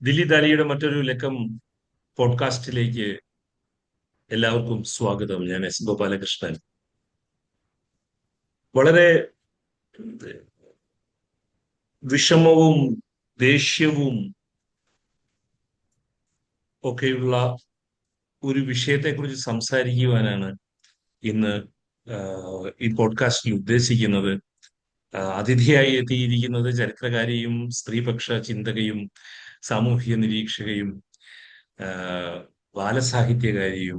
ദില്ലി ദാലിയുടെ മറ്റൊരു ലക്കം പോഡ്കാസ്റ്റിലേക്ക് എല്ലാവർക്കും സ്വാഗതം. ഞാൻ എസ് ഗോപാലകൃഷ്ണൻ. വളരെ വിഷമവും ദേഷ്യവും ഒക്കെയുള്ള ഒരു വിഷയത്തെക്കുറിച്ച് സംസാരിക്കുവാനാണ് ഇന്ന് ഈ പോഡ്കാസ്റ്റിൽ ഉദ്ദേശിക്കുന്നത്. അതിഥിയായി എത്തിയിരിക്കുന്നത് ചരിത്രകാരിയും സ്ത്രീപക്ഷ ചിന്തകയും സാമൂഹിക നിരീക്ഷകയും ബാലസാഹിത്യകാരിയും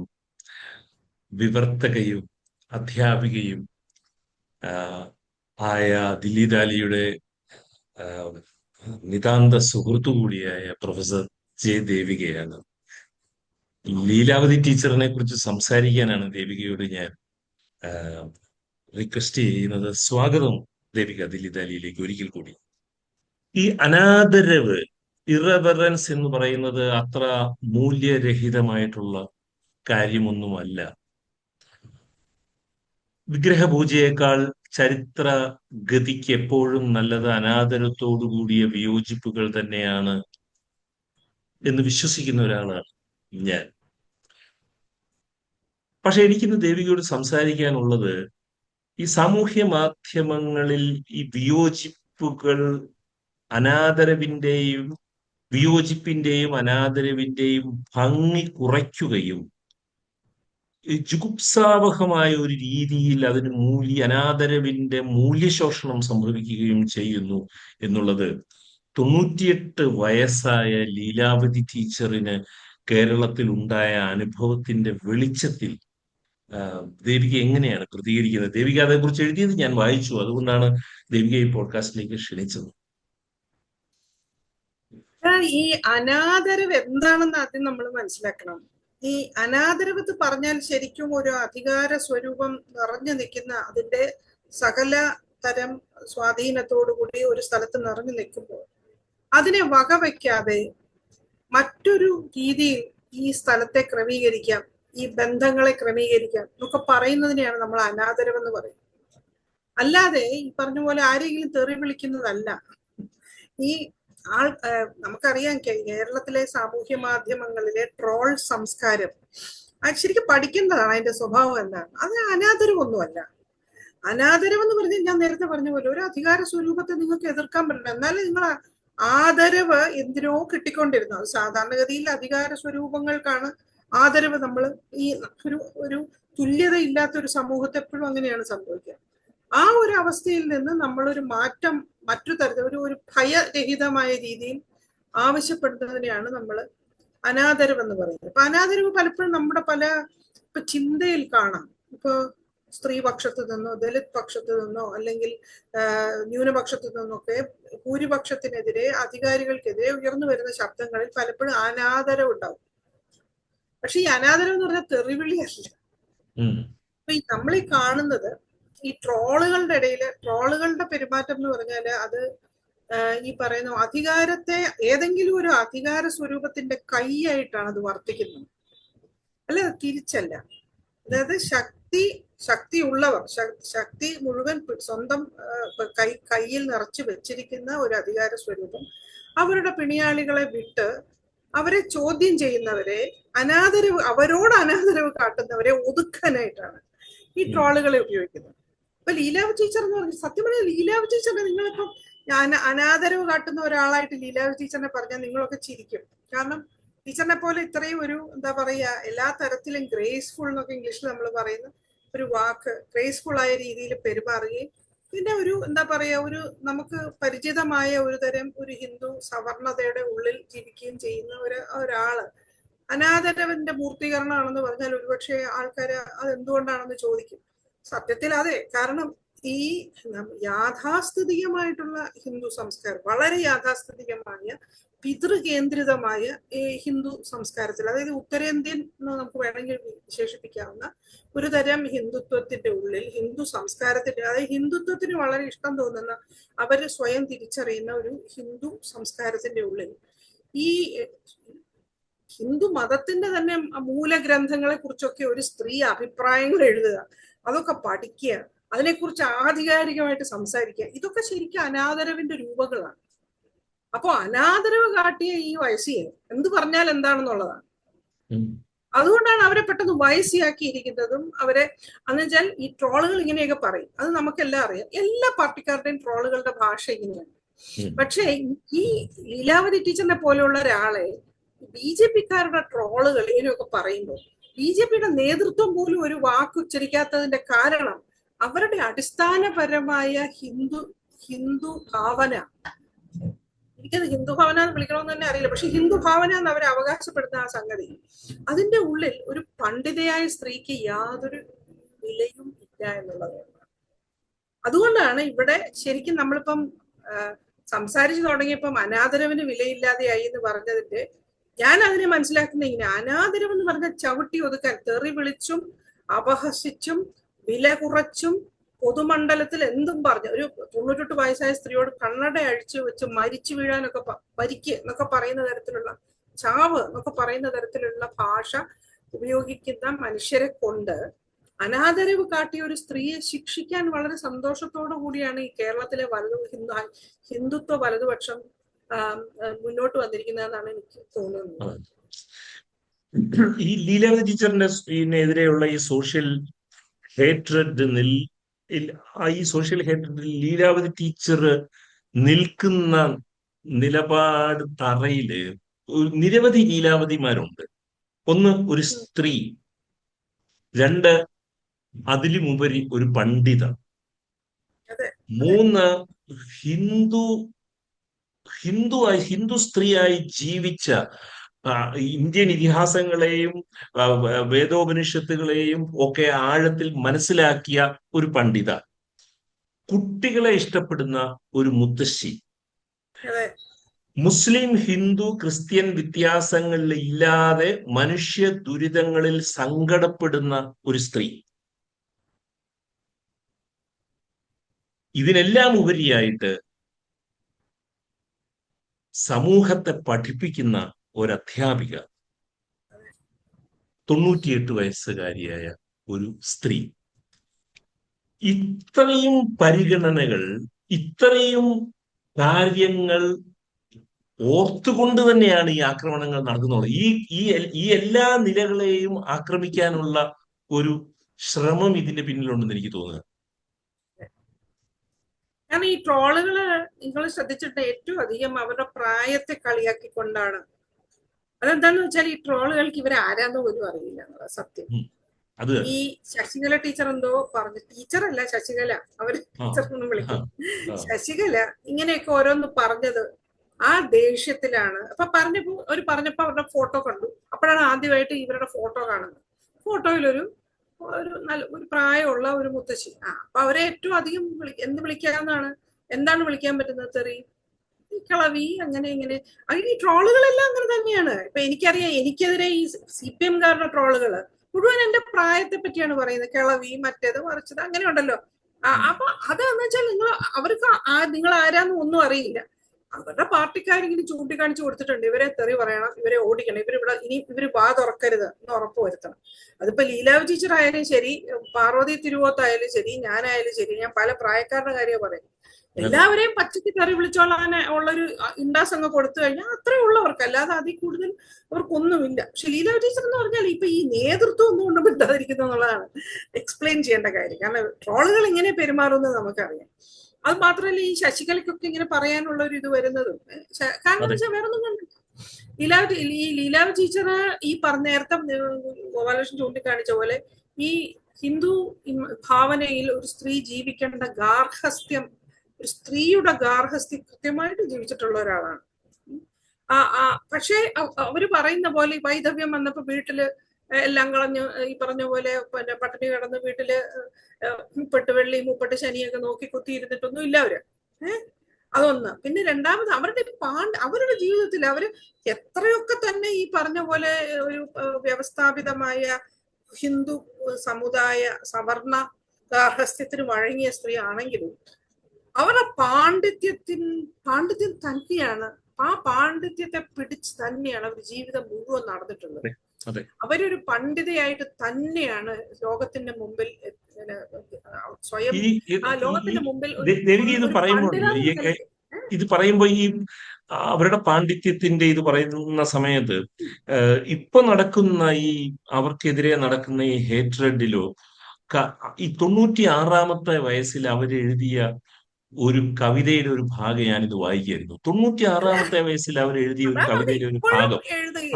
വിവർത്തകയും അധ്യാപികയും ആയ ദില്ലി ദാലിയുടെ നിതാന്ത സുഹൃത്തു കൂടിയായ പ്രൊഫസർ ജെ ദേവികയാണ്. ലീലാവതി ടീച്ചറിനെ കുറിച്ച് സംസാരിക്കാനാണ് ദേവികയോട് ഞാൻ റിക്വസ്റ്റ് ചെയ്യുന്നത്. സ്വാഗതം ദേവിക ദില്ലി ദാലിയിലേക്ക് ഒരിക്കൽ കൂടി. ഈ അനാദരവ്, ഇറവറൻസ് എന്ന് പറയുന്നത് അത്ര മൂല്യരഹിതമായിട്ടുള്ള കാര്യമൊന്നുമല്ല. വിഗ്രഹപൂജയേക്കാൾ ചരിത്ര ഗതിക്ക് എപ്പോഴും നല്ലത് അനാദരത്തോടു കൂടിയ വിയോജിപ്പുകൾ തന്നെയാണ് എന്ന് വിശ്വസിക്കുന്ന ഒരാളാണ് ഞാൻ. പക്ഷെ എനിക്കിന്ന് ദേവികയോട് സംസാരിക്കാനുള്ളത്, ഈ സാമൂഹ്യ മാധ്യമങ്ങളിൽ ഈ വിയോജിപ്പുകൾ വിയോജിപ്പിന്റെയും അനാദരവിന്റെയും ഭംഗി കുറയ്ക്കുകയും ജുഗുപ്സാവഹമായ ഒരു രീതിയിൽ അതിന് അനാദരവിന്റെ മൂല്യശോഷണം സംഭവിക്കുകയും ചെയ്യുന്നു എന്നുള്ളത് 98 വയസ്സായ ലീലാവതി ടീച്ചറിന് കേരളത്തിൽ ഉണ്ടായ അനുഭവത്തിന്റെ വെളിച്ചത്തിൽ ദേവിക എങ്ങനെയാണ് പ്രതികരിക്കുന്നത്? ദേവിക അതേക്കുറിച്ച് എഴുതിയത് ഞാൻ വായിച്ചു. അതുകൊണ്ടാണ് ദേവിക ഈ പോഡ്കാസ്റ്റിലേക്ക് ക്ഷണിച്ചത്. ഈ അനാദരവ് എന്താണെന്ന് ആദ്യം നമ്മൾ മനസ്സിലാക്കണം. ഈ അനാദരവ് പറഞ്ഞാൽ ശരിക്കും ഒരു അധികാര സ്വരൂപം നിറഞ്ഞു നിൽക്കുന്ന, അതിന്റെ സകല തരം സ്വാധീനത്തോടുകൂടി ഒരു സ്ഥലത്ത് നിറഞ്ഞു നിൽക്കുമ്പോൾ അതിനെ വകവയ്ക്കാതെ മറ്റൊരു രീതിയിൽ ഈ സ്ഥലത്തെ ക്രമീകരിക്കാം, ഈ ബന്ധങ്ങളെ ക്രമീകരിക്കാം എന്നൊക്കെ പറയുന്നതിനെയാണ് നമ്മൾ അനാദരവ് എന്ന് പറയുന്നത്. അല്ലാതെ ഈ പറഞ്ഞ പോലെ ആരെങ്കിലും തെറി വിളിക്കുന്നതല്ല. ഈ നമുക്കറിയാം കേരളത്തിലെ സാമൂഹ്യ മാധ്യമങ്ങളിലെ ട്രോൾ സംസ്കാരം അത് ശരിക്കും പഠിക്കേണ്ടതാണ്. അതിന്റെ സ്വഭാവം എന്താണ്? അത് അനാദരവൊന്നുമല്ല. അനാദരവ് എന്ന് പറഞ്ഞാൽ ഞാൻ നേരത്തെ പറഞ്ഞ പോലെ ഒരു അധികാര സ്വരൂപത്തെ നിങ്ങൾക്ക് എതിർക്കാൻ പറ്റില്ല. എന്നാലും നിങ്ങൾ ആദരവ് എന്തിനോ കിട്ടിക്കൊണ്ടിരുന്നു. അത് സാധാരണഗതിയിൽ അധികാര സ്വരൂപങ്ങൾക്കാണ് ആദരവ്. നമ്മൾ ഈ ഒരു തുല്യത ഇല്ലാത്ത ഒരു സമൂഹത്തെ എപ്പോഴും അങ്ങനെയാണ് സംഭവിക്കുക. ആ ഒരു അവസ്ഥയിൽ നിന്ന് നമ്മളൊരു മാറ്റം, മറ്റു തരത്തിൽ ഒരു ഭയരഹിതമായ രീതിയിൽ ആവശ്യപ്പെടുന്നതിനെയാണ് നമ്മൾ അനാദരവ് എന്ന് പറയുന്നത്. ഇപ്പൊ അനാദരവ് പലപ്പോഴും നമ്മുടെ ഇപ്പൊ ചിന്തയിൽ കാണാം. ഇപ്പൊ സ്ത്രീപക്ഷത്ത് നിന്നോ ദലിത് പക്ഷത്ത് നിന്നോ അല്ലെങ്കിൽ ന്യൂനപക്ഷത്തു നിന്നൊക്കെ ഭൂരിപക്ഷത്തിനെതിരെ, അധികാരികൾക്കെതിരെ ഉയർന്നു വരുന്ന ശബ്ദങ്ങളിൽ പലപ്പോഴും അനാദരവ് ഉണ്ടാവും. പക്ഷെ ഈ അനാദരവ് എന്ന് പറഞ്ഞാൽ തെറിവിളിയല്ല. അപ്പൊ നമ്മൾ ഈ കാണുന്നത് ഈ ട്രോളുകളുടെ ഇടയിൽ, ട്രോളുകളുടെ പെരുമാറ്റം എന്ന് പറഞ്ഞാല് അത് ഈ പറയുന്ന അധികാരത്തെ ഏതെങ്കിലും ഒരു അധികാര സ്വരൂപത്തിന്റെ കൈയായിട്ടാണ് അത് വർത്തിക്കുന്നത്, അല്ല തിരിച്ചല്ല. അതായത് ശക്തി ഉള്ളവർ, ശക്തി മുഴുവൻ സ്വന്തം കയ്യിൽ നിറച്ചു വെച്ചിരിക്കുന്ന ഒരു അധികാര സ്വരൂപം അവരുടെ പിണിയാളികളെ വിട്ട് അവരെ ചോദ്യം ചെയ്യുന്നവരെ, അവരോട് അനാദരവ് കാട്ടുന്നവരെ ഒതുക്കാനായിട്ടാണ് ഈ ട്രോളുകളെ ഉപയോഗിക്കുന്നത്. ഇപ്പൊ ലീലാവതി ടീച്ചർ എന്ന് പറഞ്ഞ, സത്യം പറഞ്ഞാൽ ലീലാവതി ടീച്ചറിനെ നിങ്ങളിപ്പം അനാദരവ് കാട്ടുന്ന ഒരാളായിട്ട് ലീലാവതി ടീച്ചറിനെ പറഞ്ഞാൽ നിങ്ങളൊക്കെ ചിരിക്കും. കാരണം ടീച്ചറിനെ പോലെ ഇത്രയും ഒരു എന്താ പറയാ, എല്ലാ തരത്തിലും ഗ്രേസ്ഫുൾ എന്നൊക്കെ ഇംഗ്ലീഷിൽ നമ്മൾ പറയുന്ന ഒരു വാക്ക്, ഗ്രേസ്ഫുൾ ആയ രീതിയിൽ പെരുമാറുകയും പിന്നെ ഒരു എന്താ പറയാ, ഒരു നമുക്ക് പരിചിതമായ ഒരു തരം ഒരു ഹിന്ദു സവർണതയുടെ ഉള്ളിൽ ജീവിക്കുകയും ചെയ്യുന്ന ഒരാള് അനാദരവിന്റെ പൂർത്തീകരണമാണെന്ന് പറഞ്ഞാൽ ഒരുപക്ഷെ ആൾക്കാര് അത് എന്തുകൊണ്ടാണെന്ന് ചോദിക്കും. സത്യത്തിൽ അതെ. കാരണം ഈ യാഥാസ്ഥിതികമായിട്ടുള്ള ഹിന്ദു സംസ്കാരം, വളരെ യാഥാസ്ഥിതികമായ പിതൃകേന്ദ്രിതമായ ഈ ഹിന്ദു സംസ്കാരത്തിൽ, അതായത് ഉത്തരേന്ത്യൻ എന്ന് നമുക്ക് വേണമെങ്കിൽ വിശേഷിപ്പിക്കാവുന്ന ഒരു തരം ഹിന്ദുത്വത്തിന്റെ ഉള്ളിൽ, ഹിന്ദു സംസ്കാരത്തിന്റെ, അതായത് ഹിന്ദുത്വത്തിന് വളരെ ഇഷ്ടം തോന്നുന്ന, അവര് സ്വയം തിരിച്ചറിയുന്ന ഒരു ഹിന്ദു സംസ്കാരത്തിന്റെ ഉള്ളിൽ ഈ ഹിന്ദു മതത്തിന്റെ തന്നെ മൂലഗ്രന്ഥങ്ങളെ കുറിച്ചൊക്കെ ഒരു സ്ത്രീ അഭിപ്രായങ്ങൾ എഴുതുക, അതൊക്കെ പഠിക്കുക, അതിനെക്കുറിച്ച് ആധികാരികമായിട്ട് സംസാരിക്കുക, ഇതൊക്കെ ശരിക്കും അനാദരവിന്റെ രൂപങ്ങളാണ്. അപ്പൊ അനാദരവ് കാട്ടിയ ഈ വയസ്സിയെ എന്ത് പറഞ്ഞാൽ എന്താണെന്നുള്ളതാണ്. അതുകൊണ്ടാണ് അവരെ പെട്ടെന്ന് വയസ്സിയാക്കിയിരിക്കുന്നതും അവരെ എന്ന് വെച്ചാൽ ഈ ട്രോളുകൾ ഇങ്ങനെയൊക്കെ പറയും. അത് നമുക്കെല്ലാം അറിയാം, എല്ലാ പാർട്ടിക്കാരുടെയും ട്രോളുകളുടെ ഭാഷ ഇങ്ങനെയാണ്. പക്ഷേ ഈ ലീലാവതി ടീച്ചറിനെ പോലെയുള്ള ഒരാളെ BJP-ക്കാരുടെ ട്രോളുകൾ ഇങ്ങനെയൊക്കെ പറയുമ്പോൾ BJP-യുടെ നേതൃത്വം പോലും ഒരു വാക്ക് ഉച്ചരിക്കാത്തതിന്റെ കാരണം അവരുടെ അടിസ്ഥാനപരമായ ഹിന്ദു ഭാവന, എനിക്കത് ഹിന്ദു ഭാവന എന്ന് വിളിക്കണമെന്ന് തന്നെ അറിയില്ല, പക്ഷെ ഹിന്ദു ഭാവന എന്ന് അവർ അവകാശപ്പെടുന്ന ആ സംഗതി, അതിന്റെ ഉള്ളിൽ ഒരു പണ്ഡിതയായ സ്ത്രീക്ക് യാതൊരു വിലയും ഇല്ല എന്നുള്ളതാണ്. അതുകൊണ്ടാണ് ഇവിടെ ശരിക്കും നമ്മളിപ്പം സംസാരിച്ചു തുടങ്ങിയപ്പം അനാദരവിന് വിലയില്ലാതെയായി എന്ന് പറഞ്ഞതിന്റെ ഞാൻ അതിനെ മനസ്സിലാക്കുന്ന ഇങ്ങനെ, അനാദരവ് എന്ന് പറഞ്ഞ ചവിട്ടി ഒതുക്കാൻ, തെറി വിളിച്ചും അപഹസിച്ചും വില കുറച്ചും പൊതുമണ്ഡലത്തിൽ എന്തും പറഞ്ഞു ഒരു 98 വയസ്സായ സ്ത്രീയോട് കണ്ണട അഴിച്ചു വെച്ച് മരിച്ചു വീഴാനൊക്കെ മരിക്ക് എന്നൊക്കെ പറയുന്ന തരത്തിലുള്ള, ചാവ് എന്നൊക്കെ പറയുന്ന തരത്തിലുള്ള ഭാഷ ഉപയോഗിക്കുന്ന മനുഷ്യരെ കൊണ്ട് അനാദരവ് കാട്ടിയ ഒരു സ്ത്രീയെ ശിക്ഷിക്കാൻ വളരെ സന്തോഷത്തോടു കൂടിയാണ് ഈ കേരളത്തിലെ ഹിന്ദുത്വ വലതുപക്ഷം മുന്നോട്ട് വന്നിരിക്കുന്നതെന്നാണ് എനിക്ക് തോന്നുന്നത്. ഈ ലീലാവതി ടീച്ചറിനെതിരെയുള്ള ഈ സോഷ്യൽ ഹേറ്റ്രഡ് ഈ സോഷ്യൽ ഹേറ്റ്രഡിൽ ലീലാവതി ടീച്ചർ നിൽക്കുന്ന നിലപാട് തറയില് നിരവധി ലീലാവതിമാരുണ്ട്. ഒന്ന്, ഒരു സ്ത്രീ; രണ്ട്, അതിലുമുപരി ഒരു പണ്ഡിത; മൂന്ന്, ഹിന്ദു സ്ത്രീയായി ജീവിച്ച ഇന്ത്യൻ ഇതിഹാസങ്ങളെയും വേദോപനിഷത്തുകളെയും ഒക്കെ ആഴത്തിൽ മനസ്സിലാക്കിയ ഒരു പണ്ഡിത; കുട്ടികളെ ഇഷ്ടപ്പെടുന്ന ഒരു മുത്തശ്ശി; മുസ്ലിം ഹിന്ദു ക്രിസ്ത്യൻ വ്യത്യാസങ്ങളിൽ ഇല്ലാതെ മനുഷ്യ ദുരിതങ്ങളിൽ സങ്കടപ്പെടുന്ന ഒരു സ്ത്രീ. ഇതിനെല്ലാം ഉപരിയായിട്ട് സമൂഹത്തെ പഠിപ്പിക്കുന്ന ഒരധ്യാപിക, 98 വയസ്സുകാരിയായ ഒരു സ്ത്രീ. ഇത്രയും പരിഗണനകൾ, ഇത്രയും കാര്യങ്ങൾ ഓർത്തുകൊണ്ട് തന്നെയാണ് ഈ ആക്രമണങ്ങൾ നടക്കുന്നത്. ഈ എല്ലാ നിലകളെയും ആക്രമിക്കാനുള്ള ഒരു ശ്രമം ഇതിന്റെ പിന്നിലുണ്ടെന്ന് എനിക്ക് തോന്നുന്നത്. കാരണം ഈ ട്രോളുകള് നിങ്ങൾ ശ്രദ്ധിച്ചിട്ട് ഏറ്റവും അധികം അവരുടെ പ്രായത്തെ കളിയാക്കിക്കൊണ്ടാണ്. അതെന്താന്ന് വെച്ചാൽ ഈ ട്രോളുകൾക്ക് ഇവരെ ആരാന്ന് പോലും അറിയില്ല എന്നുള്ള സത്യം. ഈ ശശികല ടീച്ചർ എന്തോ പറഞ്ഞു, ടീച്ചറല്ല ശശികല, അവര് ടീച്ചർ വിളിക്കും, ശശികല ഇങ്ങനെയൊക്കെ ഓരോന്ന് പറഞ്ഞത് ആ ദേഷ്യത്തിലാണ്. അപ്പൊ പറഞ്ഞപ്പോ അവരുടെ ഫോട്ടോ കണ്ടു. അപ്പോഴാണ് ആദ്യമായിട്ട് ഇവരുടെ ഫോട്ടോ കാണുന്നത്. ഫോട്ടോയിലൊരു ഒരു പ്രായമുള്ള ഒരു മുത്തശ്ശി. അപ്പൊ അവരെ ഏറ്റവും അധികം എന്ത് വിളിക്കാവുന്നതാണ്? എന്താണ് വിളിക്കാൻ പറ്റുന്നത്? തെറി, കളവി, അങ്ങനെ ഇങ്ങനെ. ഈ ട്രോളുകളെല്ലാം അങ്ങനെ തന്നെയാണ്. ഇപ്പൊ എനിക്കറിയാം, എനിക്കെതിരെ ഈ CPM-കാരുടെ ട്രോളുകള് മുഴുവൻ എന്റെ പ്രായത്തെ പറ്റിയാണ് പറയുന്നത്. കിളവി, മറ്റേത്, മറിച്ചത്, അങ്ങനെ ഉണ്ടല്ലോ. അപ്പൊ അതെന്ന് വെച്ചാൽ അവർക്ക് നിങ്ങൾ ആരാന്ന് ഒന്നും അറിയില്ല. അവരുടെ പാർട്ടിക്കാരിങ്ങനെ ചൂണ്ടിക്കാണിച്ചു കൊടുത്തിട്ടുണ്ട്, ഇവരെ തെറി പറയണം, ഇവരെ ഓടിക്കണം, ഇവര് വാ തുറക്കരുത് എന്ന് ഉറപ്പ് വരുത്തണം. അതിപ്പോ ലീലാവ് ടീച്ചർ ആയാലും ശരി, പാർവതി തിരുവോത്തായാലും ശരി, ഞാനായാലും ശരി, ഞാൻ പല പ്രായക്കാരുടെ കാര്യം പറയും, എല്ലാവരെയും പച്ചയ്ക്ക് തെറി വിളിച്ചോളാൻ ഉള്ളൊരു ഇൻഡാസ് കൊടുത്തു കഴിഞ്ഞാൽ അത്രേ ഉള്ളവർക്ക്, അല്ലാതെ അതിൽ കൂടുതൽ അവർക്കൊന്നുമില്ല. പക്ഷെ ലീലാവ് ടീച്ചർ എന്ന് പറഞ്ഞാൽ ഇപ്പൊ ഈ നേതൃത്വം ഒന്നും കൊണ്ട് വിട്ടാതിരിക്കുന്നു എന്നുള്ളതാണ് എക്സ്പ്ലെയിൻ ചെയ്യേണ്ട കാര്യം. കാരണം ട്രോളുകൾ എങ്ങനെ പെരുമാറുന്നത് നമുക്കറിയാം. അത് മാത്രമല്ല, ഈ ശശികലയ്ക്കൊക്കെ ഇങ്ങനെ പറയാനുള്ള ഒരു ഇത് വരുന്നതും കാരണം വെച്ചാൽ വേറെ ഒന്നും കണ്ടില്ല. ലീലാവ് ടീച്ചർ ഈ നേരത്തെ ഗോപാലകൃഷ്ണൻ ചൂണ്ടിക്കാണിച്ച പോലെ ഈ ഹിന്ദു ഭാവനയിൽ ഒരു സ്ത്രീ ജീവിക്കേണ്ട ഗാർഹസ്ഥ്യം, ഒരു സ്ത്രീയുടെ ഗാർഹസ്ഥ്യം കൃത്യമായിട്ട് ജീവിച്ചിട്ടുള്ള ഒരാളാണ്. പക്ഷേ അവര് പറയുന്ന പോലെ വൈധവ്യം വന്നപ്പോ വീട്ടില് എല്ലാം കളഞ്ഞ് ഈ പറഞ്ഞ പോലെ പിന്നെ പട്ടിണി കിടന്ന് വീട്ടില് 30 വെള്ളി 30 ശനിയൊക്കെ നോക്കി കുത്തിയിരുന്നിട്ടൊന്നും ഇല്ല അവര്. അതൊന്ന്. പിന്നെ രണ്ടാമത് അവരുടെ ജീവിതത്തിൽ അവര് എത്രയൊക്കെ തന്നെ ഈ പറഞ്ഞ പോലെ ഒരു വ്യവസ്ഥാപിതമായ ഹിന്ദു സമുദായ സവർണ ഗാർഹസ്ഥ്യത്തിന് വഴങ്ങിയ സ്ത്രീ ആണെങ്കിലും അവരുടെ പാണ്ഡിത്യം തന്നെയാണ്, ആ പാണ്ഡിത്യത്തെ പിടിച്ച് തന്നെയാണ് അവർ ജീവിതം മുഴുവൻ നടന്നിട്ടുള്ളത്. അവരൊരു പണ്ഡിതയായിട്ട് തന്നെയാണ് ലോകത്തിന്റെ മുമ്പിൽ സ്വയം ലോകത്തിന്റെ മുമ്പിൽ ഇത് പറയുമ്പോ ഈ അവരുടെ പാണ്ഡിത്യത്തിന്റെ ഇത് പറയുന്ന സമയത്ത് ഇപ്പൊ നടക്കുന്ന ഈ അവർക്കെതിരെ നടക്കുന്ന ഈ ഹേറ്റ്രെഡിലോ ഈ 96-ാമത്തെ വയസ്സിൽ അവരെഴുതിയ ഒരു കവിതയുടെ ഒരു ഭാഗം ഞാനിത് വായിക്കായിരുന്നു. 96-ാമത്തെ വയസ്സിൽ അവരെഴുതിയ ഒരു കവിതയുടെ ഒരു ഇപ്പോഴും ഭാഗം.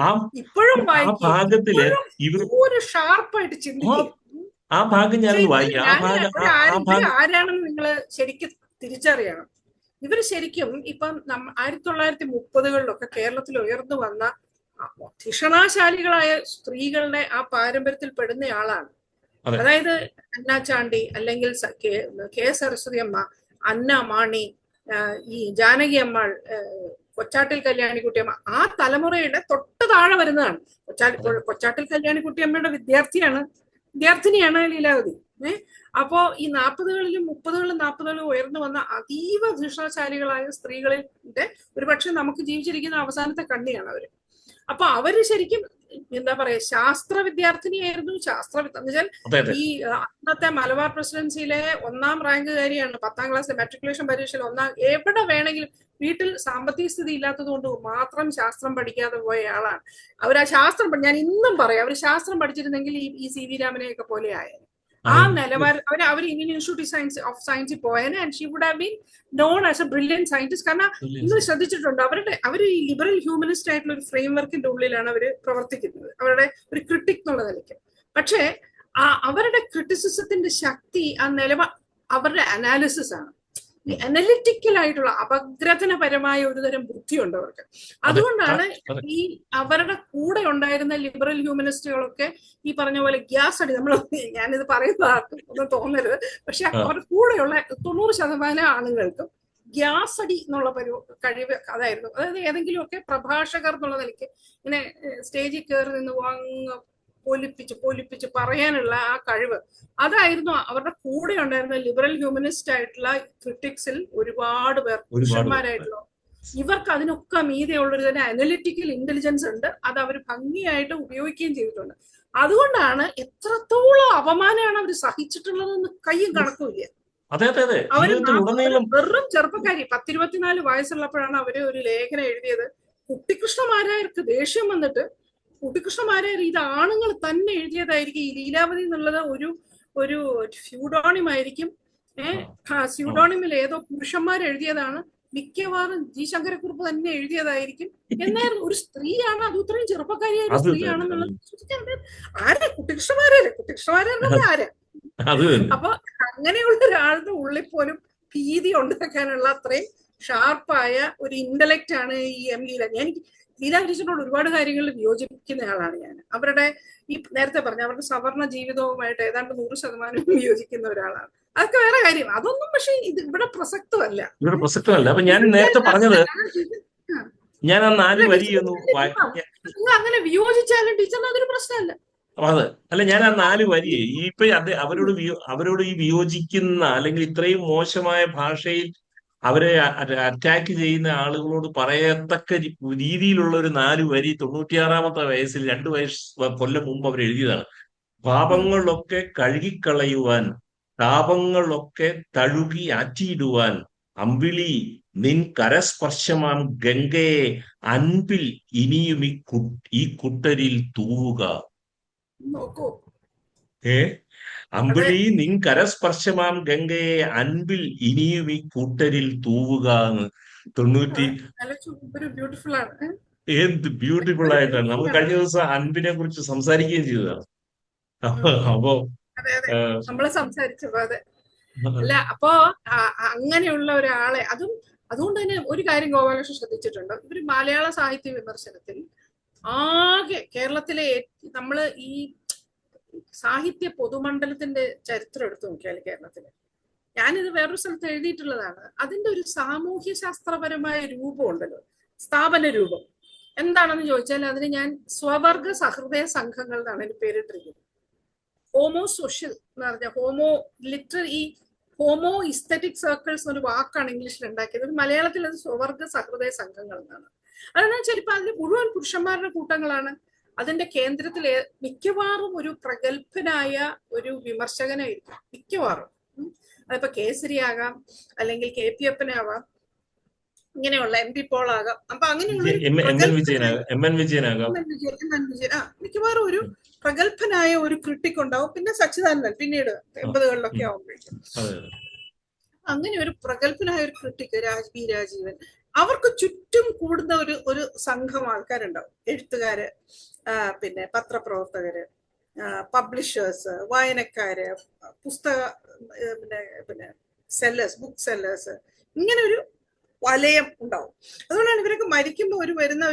ആ ഇപ്പോഴും ആ ഭാഗത്തില് ഇവർ ഒരു ഷാർപ്പായിട്ട് ചിന്തിക്കും. ആ ഭാഗം ഞാനൊന്ന് വായിക്കാം. ആരാണെന്ന് നിങ്ങൾ ശരിക്കും തിരിച്ചറിയണം. ഇവര് ശരിക്കും ഇപ്പം 1930-കളിലൊക്കെ കേരളത്തിൽ ഉയർന്നു വന്ന ധിഷണാശാലികളായ സ്ത്രീകളുടെ ആ പാരമ്പര്യത്തിൽ പെടുന്ന ആളാണ്. അതായത് അന്ന ചാണ്ടി, അല്ലെങ്കിൽ കെ സരസ്വതി അമ്മ, അന്ന മാണി, ഈ ജാനകി അമ്മാൾ, കൊച്ചാട്ടിൽ കല്യാണിക്കുട്ടിയമ്മ, ആ തലമുറയുടെ തൊട്ട് താഴെ വരുന്നതാണ്. കൊച്ചാട്ടിൽ കല്യാണിക്കുട്ടിയമ്മയുടെ വിദ്യാർത്ഥിനിയാണ് ലീലാവതി. അപ്പോ ഈ 40-കളിലും 30-കളിലും 40-കളിലും ഉയർന്നു വന്ന അതീവ ധിഷണാശാലികളായ സ്ത്രീകളിന്റെ ഒരുപക്ഷെ നമുക്ക് ജീവിച്ചിരിക്കുന്ന അവസാനത്തെ കണ്ണിയാണ് അവര്. അപ്പൊ അവര് ശരിക്കും എന്താ പറയാ, ശാസ്ത്ര വിദ്യാർത്ഥിനിയായിരുന്നു. എന്നുവെച്ചാൽ ഈ അന്നത്തെ മലബാർ പ്രസിഡൻസിയിലെ 1ാം റാങ്കുകാരിയാണ്. 10ാം ക്ലാസ്സിലെ മെട്രിക്കുലേഷൻ പരീക്ഷയിൽ എവിടെ വേണമെങ്കിലും, വീട്ടിൽ സാമ്പത്തിക സ്ഥിതി ഇല്ലാത്തത് കൊണ്ട് മാത്രം ശാസ്ത്രം പഠിക്കാതെ പോയ ആളാണ്. അവർ ആ ശാസ്ത്രം, ഞാൻ ഇന്നും പറയാം, അവർ ശാസ്ത്രം പഠിച്ചിരുന്നെങ്കിൽ ഈ സി വി രാമനെയൊക്കെ പോലെ ആയാലും ആ നിലവാരം അവർ ഇന്ത്യൻ ഇൻസ്റ്റിറ്റ്യൂട്ട് ഓഫ് സയൻസിൽ പോയേനെ. And she would have been known as a brilliant scientist. കാരണം നിങ്ങൾ ശ്രദ്ധിച്ചിട്ടുണ്ട്, അവർ ഈ ലിബറൽ ഹ്യൂമനിസ്റ്റ് ആയിട്ടുള്ള ഒരു ഫ്രെയിം വർക്കിന്റെ ഉള്ളിലാണ് അവർ പ്രവർത്തിക്കുന്നത്, അവരുടെ ഒരു ക്രിട്ടിക് എന്നുള്ള നിലയ്ക്ക്. പക്ഷേ അവരുടെ ക്രിറ്റിസിസത്തിന്റെ ശക്തി അവരുടെ അനാലിസിസ് ആണ്. അനലിറ്റിക്കൽ ആയിട്ടുള്ള അപഗ്രഥനപരമായ ഒരു തരം ബുദ്ധിയുണ്ട് അവർക്ക്. അതുകൊണ്ടാണ് ഈ അവരുടെ കൂടെ ഉണ്ടായിരുന്ന ലിബറൽ ഹ്യൂമനിസ്റ്റുകളൊക്കെ ഈ പറഞ്ഞ പോലെ ഗ്യാസ് അടി, ഞാനിത് പറയുന്ന ആർക്കും ഒന്നും തോന്നരുത്, പക്ഷെ അവരുടെ കൂടെയുള്ള 90% ആളുകൾക്കും ഗ്യാസ് അടി എന്നുള്ള കഴിവ് അതായിരുന്നു. അതായത് ഏതെങ്കിലുമൊക്കെ പ്രഭാഷകർ എന്നുള്ള നിലയ്ക്ക് ഇങ്ങനെ സ്റ്റേജിൽ കയറി നിന്ന് പൊലിപ്പിച്ച് പറയാനുള്ള ആ കഴിവ്, അതായിരുന്നു അവരുടെ കൂടെ ഉണ്ടായിരുന്ന ലിബറൽ ഹ്യൂമനിസ്റ്റ് ആയിട്ടുള്ള ക്രിട്ടിക്സിൽ ഒരുപാട് പേർ പുരുഷന്മാരായിട്ടുള്ള. ഇവർക്ക് അതിനൊക്കെ മീതെയുള്ളൊരു തന്നെ അനലിറ്റിക്കൽ ഇന്റലിജൻസ് ഉണ്ട്. അത് അവർ ഭംഗിയായിട്ട് ഉപയോഗിക്കുകയും ചെയ്തിട്ടുണ്ട്. അതുകൊണ്ടാണ് എത്രത്തോളം അപമാനമാണ് അവർ സഹിച്ചിട്ടുള്ളതെന്ന് കയ്യും കണക്കുമില്ല. വെറും ചെറുപ്പക്കാരി 10-24 വയസ്സുള്ളപ്പോഴാണ് അവര് ഒരു ലേഖനം എഴുതിയത്. കുട്ടിക്കൃഷ്ണമാരായർക്ക് ദേഷ്യം വന്നിട്ട്, കുട്ടിക്കൃഷ്ണമാരായർ ഇത് ആണുങ്ങൾ തന്നെ എഴുതിയതായിരിക്കും, ഈ ലീലാവതി എന്നുള്ളത് ഒരു സ്യൂഡോണിം ആയിരിക്കും. സ്യൂഡോണിമിൽ ഏതോ പുരുഷന്മാർ എഴുതിയതാണ്, മിക്കവാറും ജി ശങ്കരക്കുറുപ്പ് തന്നെ എഴുതിയതായിരിക്കും. എന്നാൽ ഒരു സ്ത്രീയാണ്, അത് ഇത്രയും ചെറുപ്പക്കാരിയായ ഒരു സ്ത്രീയാണെന്നുള്ളത് ആരാ? കുട്ടികൃഷ്ണമാരല്ലേ ആരാ? അപ്പൊ അങ്ങനെയുള്ള ഒരാളുടെ ഉള്ളിൽ പോലും ഭീതി ഉണ്ടാക്കാനുള്ള അത്രയും ഷാർപ്പായ ഒരു ഇന്റലക്റ്റ് ആണ് ഈ എം ലീല. എനിക്ക് ലീലാ ടീച്ചറിനോട് ഒരുപാട് കാര്യങ്ങളിൽ വിയോജിക്കുന്ന ആളാണ് ഞാൻ. അവരുടെ ഈ നേരത്തെ പറഞ്ഞ അവരുടെ സവർണ ജീവിതവുമായിട്ട് ഏതാണ്ട് 100% വിയോജിക്കുന്ന ഒരാളാണ്. അതൊക്കെ വേറെ കാര്യം, അതൊന്നും പക്ഷെ ഇത് ഇവിടെ പ്രസക്തമല്ല. അപ്പൊ ഞാൻ നേരത്തെ പറഞ്ഞത്, ഞാൻ ആ 4 വരി അങ്ങനെ വിയോജിച്ചാലും ടീച്ചറിന് അതൊരു പ്രശ്നമല്ല. അല്ല, ഞാൻ ആ 4 വരി ഇപ്പൊ അവരോട് ഈ വിയോജിക്കുന്ന, അല്ലെങ്കിൽ ഇത്രയും മോശമായ ഭാഷയിൽ അവരെ അറ്റാക്ക് ചെയ്യുന്ന ആളുകളോട് പറയത്തക്ക രീതിയിലുള്ള ഒരു 4 വരി 96-ാമത്തെ വയസ്സിൽ 2 കൊല്ലം മുമ്പ് അവർ എഴുതിയതാണ്. പാപങ്ങളൊക്കെ കഴുകിക്കളയുവാൻ, താപങ്ങളൊക്കെ തഴുകി ആറ്റിയിടുവാൻ, അമ്പിളി നിൻ കരസ്പർശമാം ഗംഗയെ അൻപിൽ ഇനിയും ഈ കുട്ടരിൽ തൂവുക. അമ്പിളി നിൻ കരസ്പർശമാം ഗംഗയെ അൻപിൽ ഇനിയും ഈ കൂട്ടരിൽ തൂവുക എന്ന് 90. എന്ത് ബ്യൂട്ടിഫുൾ ആയിട്ടാണ്. നമ്മൾ കഴിഞ്ഞ ദിവസം അൻപിനെ കുറിച്ച് സംസാരിക്കുകയും ചെയ്തതാണ്. അപ്പോ നമ്മള് സംസാരിച്ചപ്പോ അല്ല, അപ്പോ അങ്ങനെയുള്ള ഒരാളെ അതുകൊണ്ട് തന്നെ ഒരു കാര്യം ഗോപാലകൃഷ്ണൻ ശ്രദ്ധിച്ചിട്ടുണ്ട്. ഇവര് മലയാള സാഹിത്യ വിമർശനത്തിൽ ആകെ കേരളത്തിലെ നമ്മള് ഈ സാഹിത്യ പൊതുമണ്ഡലത്തിന്റെ ചരിത്രം എടുത്തു നോക്കിയാൽ കേരളത്തില്, ഞാനിത് വേറൊരു സ്ഥലത്ത് എഴുതിയിട്ടുള്ളതാണ്, അതിന്റെ ഒരു സാമൂഹ്യ ശാസ്ത്രപരമായ രൂപം ഉണ്ടല്ലോ, സ്ഥാപന രൂപം. എന്താണെന്ന് ചോദിച്ചാൽ അതിന് ഞാൻ സ്വവർഗ സഹൃദയ സംഘങ്ങൾ എന്നാണ് അതിന് പേരിട്ടിരിക്കുന്നത്. ഹോമോ സോഷ്യൽ എന്ന് പറഞ്ഞ ഹോമോ ഇസ്തറ്റിക് സർക്കിൾസ് എന്നൊരു വാക്കാണ് ഇംഗ്ലീഷിൽ ഉണ്ടാക്കിയത്. മലയാളത്തിൽ അത് സ്വവർഗ സഹൃദയ സംഘങ്ങൾ എന്നാണ്. അതെന്ന് വെച്ചാൽ ഇപ്പൊ അതിൽ മുഴുവൻ പുരുഷന്മാരുടെ കൂട്ടങ്ങളാണ്. അതിന്റെ കേന്ദ്രത്തിൽ മിക്കവാറും ഒരു പ്രഗത്ഭനായ ഒരു വിമർശകനായിരിക്കും മിക്കവാറും. അതിപ്പോ കേസരി ആകാം, അല്ലെങ്കിൽ KP അപ്പനാവാം, ഇങ്ങനെയുള്ള MP പോൾ ആകാം. അപ്പൊ അങ്ങനെയുള്ള ഒരു MN വിജയനാകാം. മിക്കവാറും ഒരു പ്രഗത്ഭനായ ഒരു ക്രിട്ടിക് ഉണ്ടാവും. പിന്നെ സച്ചിദാനന്ദൻ പിന്നീട് 80കളിലൊക്കെ ആവുമ്പോഴേക്കും അങ്ങനെ ഒരു പ്രഗത്ഭനായ ഒരു ക്രിട്ടിക് പി രാജീവൻ. അവർക്ക് ചുറ്റും കൂടുന്ന ഒരു സംഘം ആൾക്കാരുണ്ടാവും. എഴുത്തുകാര്, പിന്നെ പത്രപ്രവർത്തകര്, പബ്ലിഷേഴ്സ്, വായനക്കാര്, പുസ്തക പിന്നെ സെല്ലേഴ്സ്, ബുക്ക് സെല്ലേഴ്സ്, ഇങ്ങനെ ഒരു വലയം ഉണ്ടാവും. അതുകൊണ്ടാണ് ഇവരൊക്കെ മരിക്കുമ്പോൾ വരുന്ന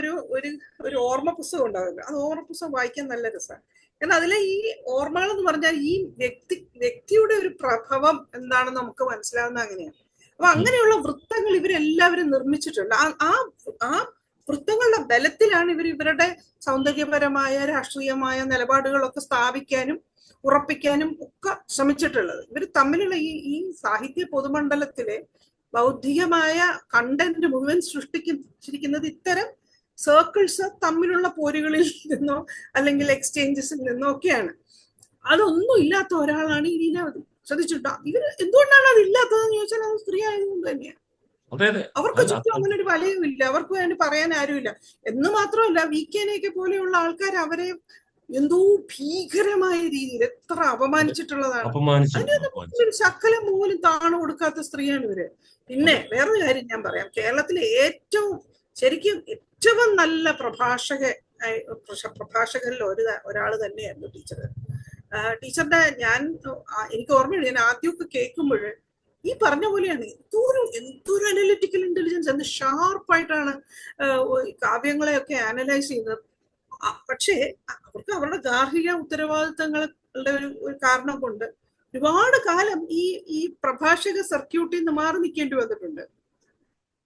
ഒരു ഓർമ്മ പുസ്തകം ഉണ്ടാവില്ല. അത് ഓർമ്മ പുസ്തകം വായിക്കാൻ നല്ല രസമാണ്. കാരണം അതിലെ ഈ ഓർമ്മകൾ എന്ന് പറഞ്ഞാൽ ഈ വ്യക്തിയുടെ ഒരു പ്രഭവം എന്താണെന്ന് നമുക്ക് മനസ്സിലാവുന്ന അങ്ങനെയാണ്. അപ്പൊ അങ്ങനെയുള്ള വൃത്തങ്ങൾ ഇവരെല്ലാവരും നിർമ്മിച്ചിട്ടുണ്ട്. ആ വൃത്തങ്ങളുടെ ബലത്തിലാണ് ഇവരുടെ സൗന്ദര്യപരമായ രാഷ്ട്രീയമായ നിലപാടുകളൊക്കെ സ്ഥാപിക്കാനും ഉറപ്പിക്കാനും ഒക്കെ ശ്രമിച്ചിട്ടുള്ളത്. ഇവർ തമ്മിലുള്ള ഈ സാഹിത്യ പൊതുമണ്ഡലത്തിലെ ബൗദ്ധികമായ കണ്ടന്റ് മുഴുവൻ സൃഷ്ടിച്ചിരിക്കുന്നത് ഇത്തരം സർക്കിൾസ് തമ്മിലുള്ള പോരുകളിൽ നിന്നോ അല്ലെങ്കിൽ എക്സ്ചേഞ്ചസിൽ നിന്നോ ഒക്കെയാണ്. അതൊന്നും ഇല്ലാത്ത ഒരാളാണ് ഈ ലീലാവതി. ശ്രദ്ധിച്ചിട്ടോ? ഇവര് എന്തുകൊണ്ടാണ് അത് ഇല്ലാത്തതെന്ന് ചോദിച്ചാൽ അത് സ്ത്രീ ആയതുകൊണ്ട് തന്നെയാണ്. അവർക്ക് ചുറ്റും അങ്ങനെ ഒരു വലയും ഇല്ല, അവർക്ക് വേണ്ടി പറയാൻ ആരുമില്ല എന്ന് മാത്രമല്ല, VK-നെയൊക്കെ പോലെയുള്ള ആൾക്കാർ അവരെ എന്തോ ഭീകരമായ രീതിയിൽ എത്ര അപമാനിച്ചിട്ടുള്ളതാണ്. അതിന്റെ ഒരു ശക്കലം പോലും താണു കൊടുക്കാത്ത സ്ത്രീയാണ് ഇവര്. പിന്നെ വേറൊരു കാര്യം ഞാൻ പറയാം. കേരളത്തിലെ ഏറ്റവും നല്ല പ്രഭാഷകരിൽ ഒരാള് തന്നെയായിരുന്നു ടീച്ചർ. ടീച്ചറുടെ എനിക്ക് ഓർമ്മയുണ്ട്, ഞാൻ ആദ്യമൊക്കെ കേൾക്കുമ്പോൾ ഈ പറഞ്ഞ പോലെയാണ് എന്തൊരു അനലിറ്റിക്കൽ ഇന്റലിജൻസ്, എന്ത് ഷാർപ്പായിട്ടാണ് കാവ്യങ്ങളെയൊക്കെ അനലൈസ് ചെയ്യുന്നത്. പക്ഷേ അവർക്ക് അവരുടെ ഗാർഹിക ഉത്തരവാദിത്തങ്ങളുടെ ഒരു കാരണം കൊണ്ട് ഒരുപാട് കാലം ഈ പ്രഭാഷക സർക്യൂട്ടിൽ നിന്ന് മാറി നിൽക്കേണ്ടി വന്നിട്ടുണ്ട്.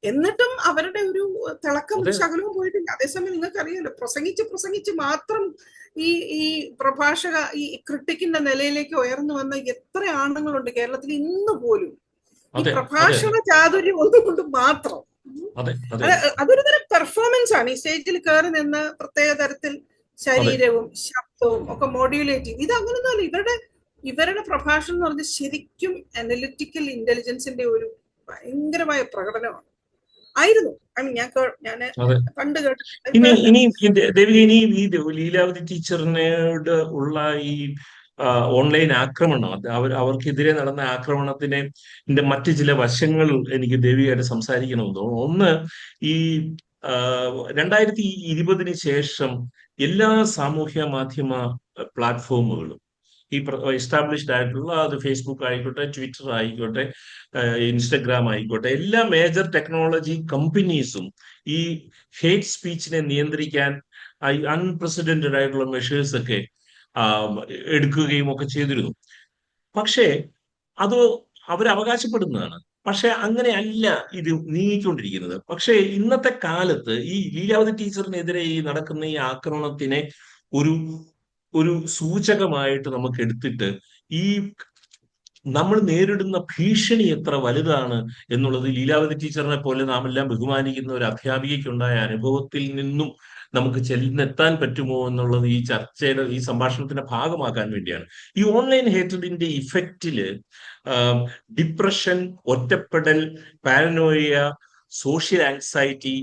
എന്നിട്ടും അവരുടെ ഒരു തിളക്കം ശകലവും പോയിട്ടില്ല. അതേസമയം നിങ്ങൾക്കറിയാലോ, പ്രസംഗിച്ച് മാത്രം ഈ പ്രഭാഷക ഈ ക്രിട്ടിക്കിന്റെ നിലയിലേക്ക് ഉയർന്നു വന്ന എത്ര ആണുങ്ങളുണ്ട് കേരളത്തിൽ ഇന്ന് പോലും. ഈ പ്രഭാഷണ ചാതുര്യം ഒന്നുകൊണ്ട് മാത്രം അതൊരു തരം പെർഫോമൻസ് ആണ്. ഈ സ്റ്റേജിൽ കയറി നിന്ന് പ്രത്യേക തരത്തിൽ ശരീരവും ശബ്ദവും ഒക്കെ മോഡ്യൂലേറ്റ് ചെയ്യും. ഇത് അങ്ങനെയൊന്നുമല്ല. ഇവരുടെ പ്രഭാഷണം എന്ന് പറഞ്ഞാൽ ശരിക്കും അനലിറ്റിക്കൽ ഇന്റലിജൻസിന്റെ ഒരു ഭയങ്കരമായ പ്രകടനമാണ് ആയിരുന്നു. ഞാൻ പണ്ട് കേട്ടു. ഇനി ഈ ലീലാവതി ടീച്ചറിനോട് ഉള്ള ഈ ഓൺലൈൻ ആക്രമണം, അവർക്കെതിരെ നടന്ന ആക്രമണത്തിന് മറ്റു ചില വശങ്ങൾ എനിക്ക് ദേവികയായിട്ട് സംസാരിക്കണമെന്ന് തോന്നുന്നു. ഒന്ന്, ഈ 2020 ശേഷം എല്ലാ സാമൂഹ്യ മാധ്യമ പ്ലാറ്റ്ഫോമുകളും ഈ എസ്റ്റാബ്ലിഷ്ഡ് ആയിട്ടുള്ള, അത് ഫേസ്ബുക്ക് ആയിക്കോട്ടെ, ട്വിറ്റർ ആയിക്കോട്ടെ, ഇൻസ്റ്റഗ്രാം ആയിക്കോട്ടെ, എല്ലാ മേജർ ടെക്നോളജി കമ്പനീസും ഈ ഹേറ്റ് സ്പീച്ചിനെ നിയന്ത്രിക്കാൻ അൺപ്രസിഡന്റഡ് ആയിട്ടുള്ള മെഷേഴ്സ് ഒക്കെ എടുക്കുകയും ഒക്കെ ചെയ്തിരുന്നു. പക്ഷേ അത് അവരവകാശപ്പെടുന്നതാണ്. പക്ഷെ അങ്ങനെയല്ല ഇത് നീങ്ങിക്കൊണ്ടിരിക്കുന്നത്. പക്ഷേ ഇന്നത്തെ കാലത്ത് ഈ ലീലാവതി ടീച്ചറിനെതിരെ ഈ നടക്കുന്ന ഈ ആക്രമണത്തിനെ ഒരു സൂചകമായിട്ട് നമുക്ക് എടുത്തിട്ട് ഈ നമ്മൾ നേരിടുന്ന ഭീഷണി എത്ര വലുതാണ് എന്നുള്ളത് ലീലാവതി ടീച്ചറിനെ പോലെ നാം എല്ലാം ബഹുമാനിക്കുന്ന ഒരു അധ്യാപികയ്ക്കുണ്ടായ അനുഭവത്തിൽ നിന്നും നമുക്ക് ചെന്നെത്താൻ പറ്റുമോ എന്നുള്ളത് ഈ ചർച്ചയുടെ, ഈ സംഭാഷണത്തിന്റെ ഭാഗമാക്കാൻ വേണ്ടിയാണ്. ഈ ഓൺലൈൻ ഹേറ്റഡിന്റെ ഇഫക്റ്റില് ഡിപ്രഷൻ, ഒറ്റപ്പെടൽ, paranoia, social anxiety,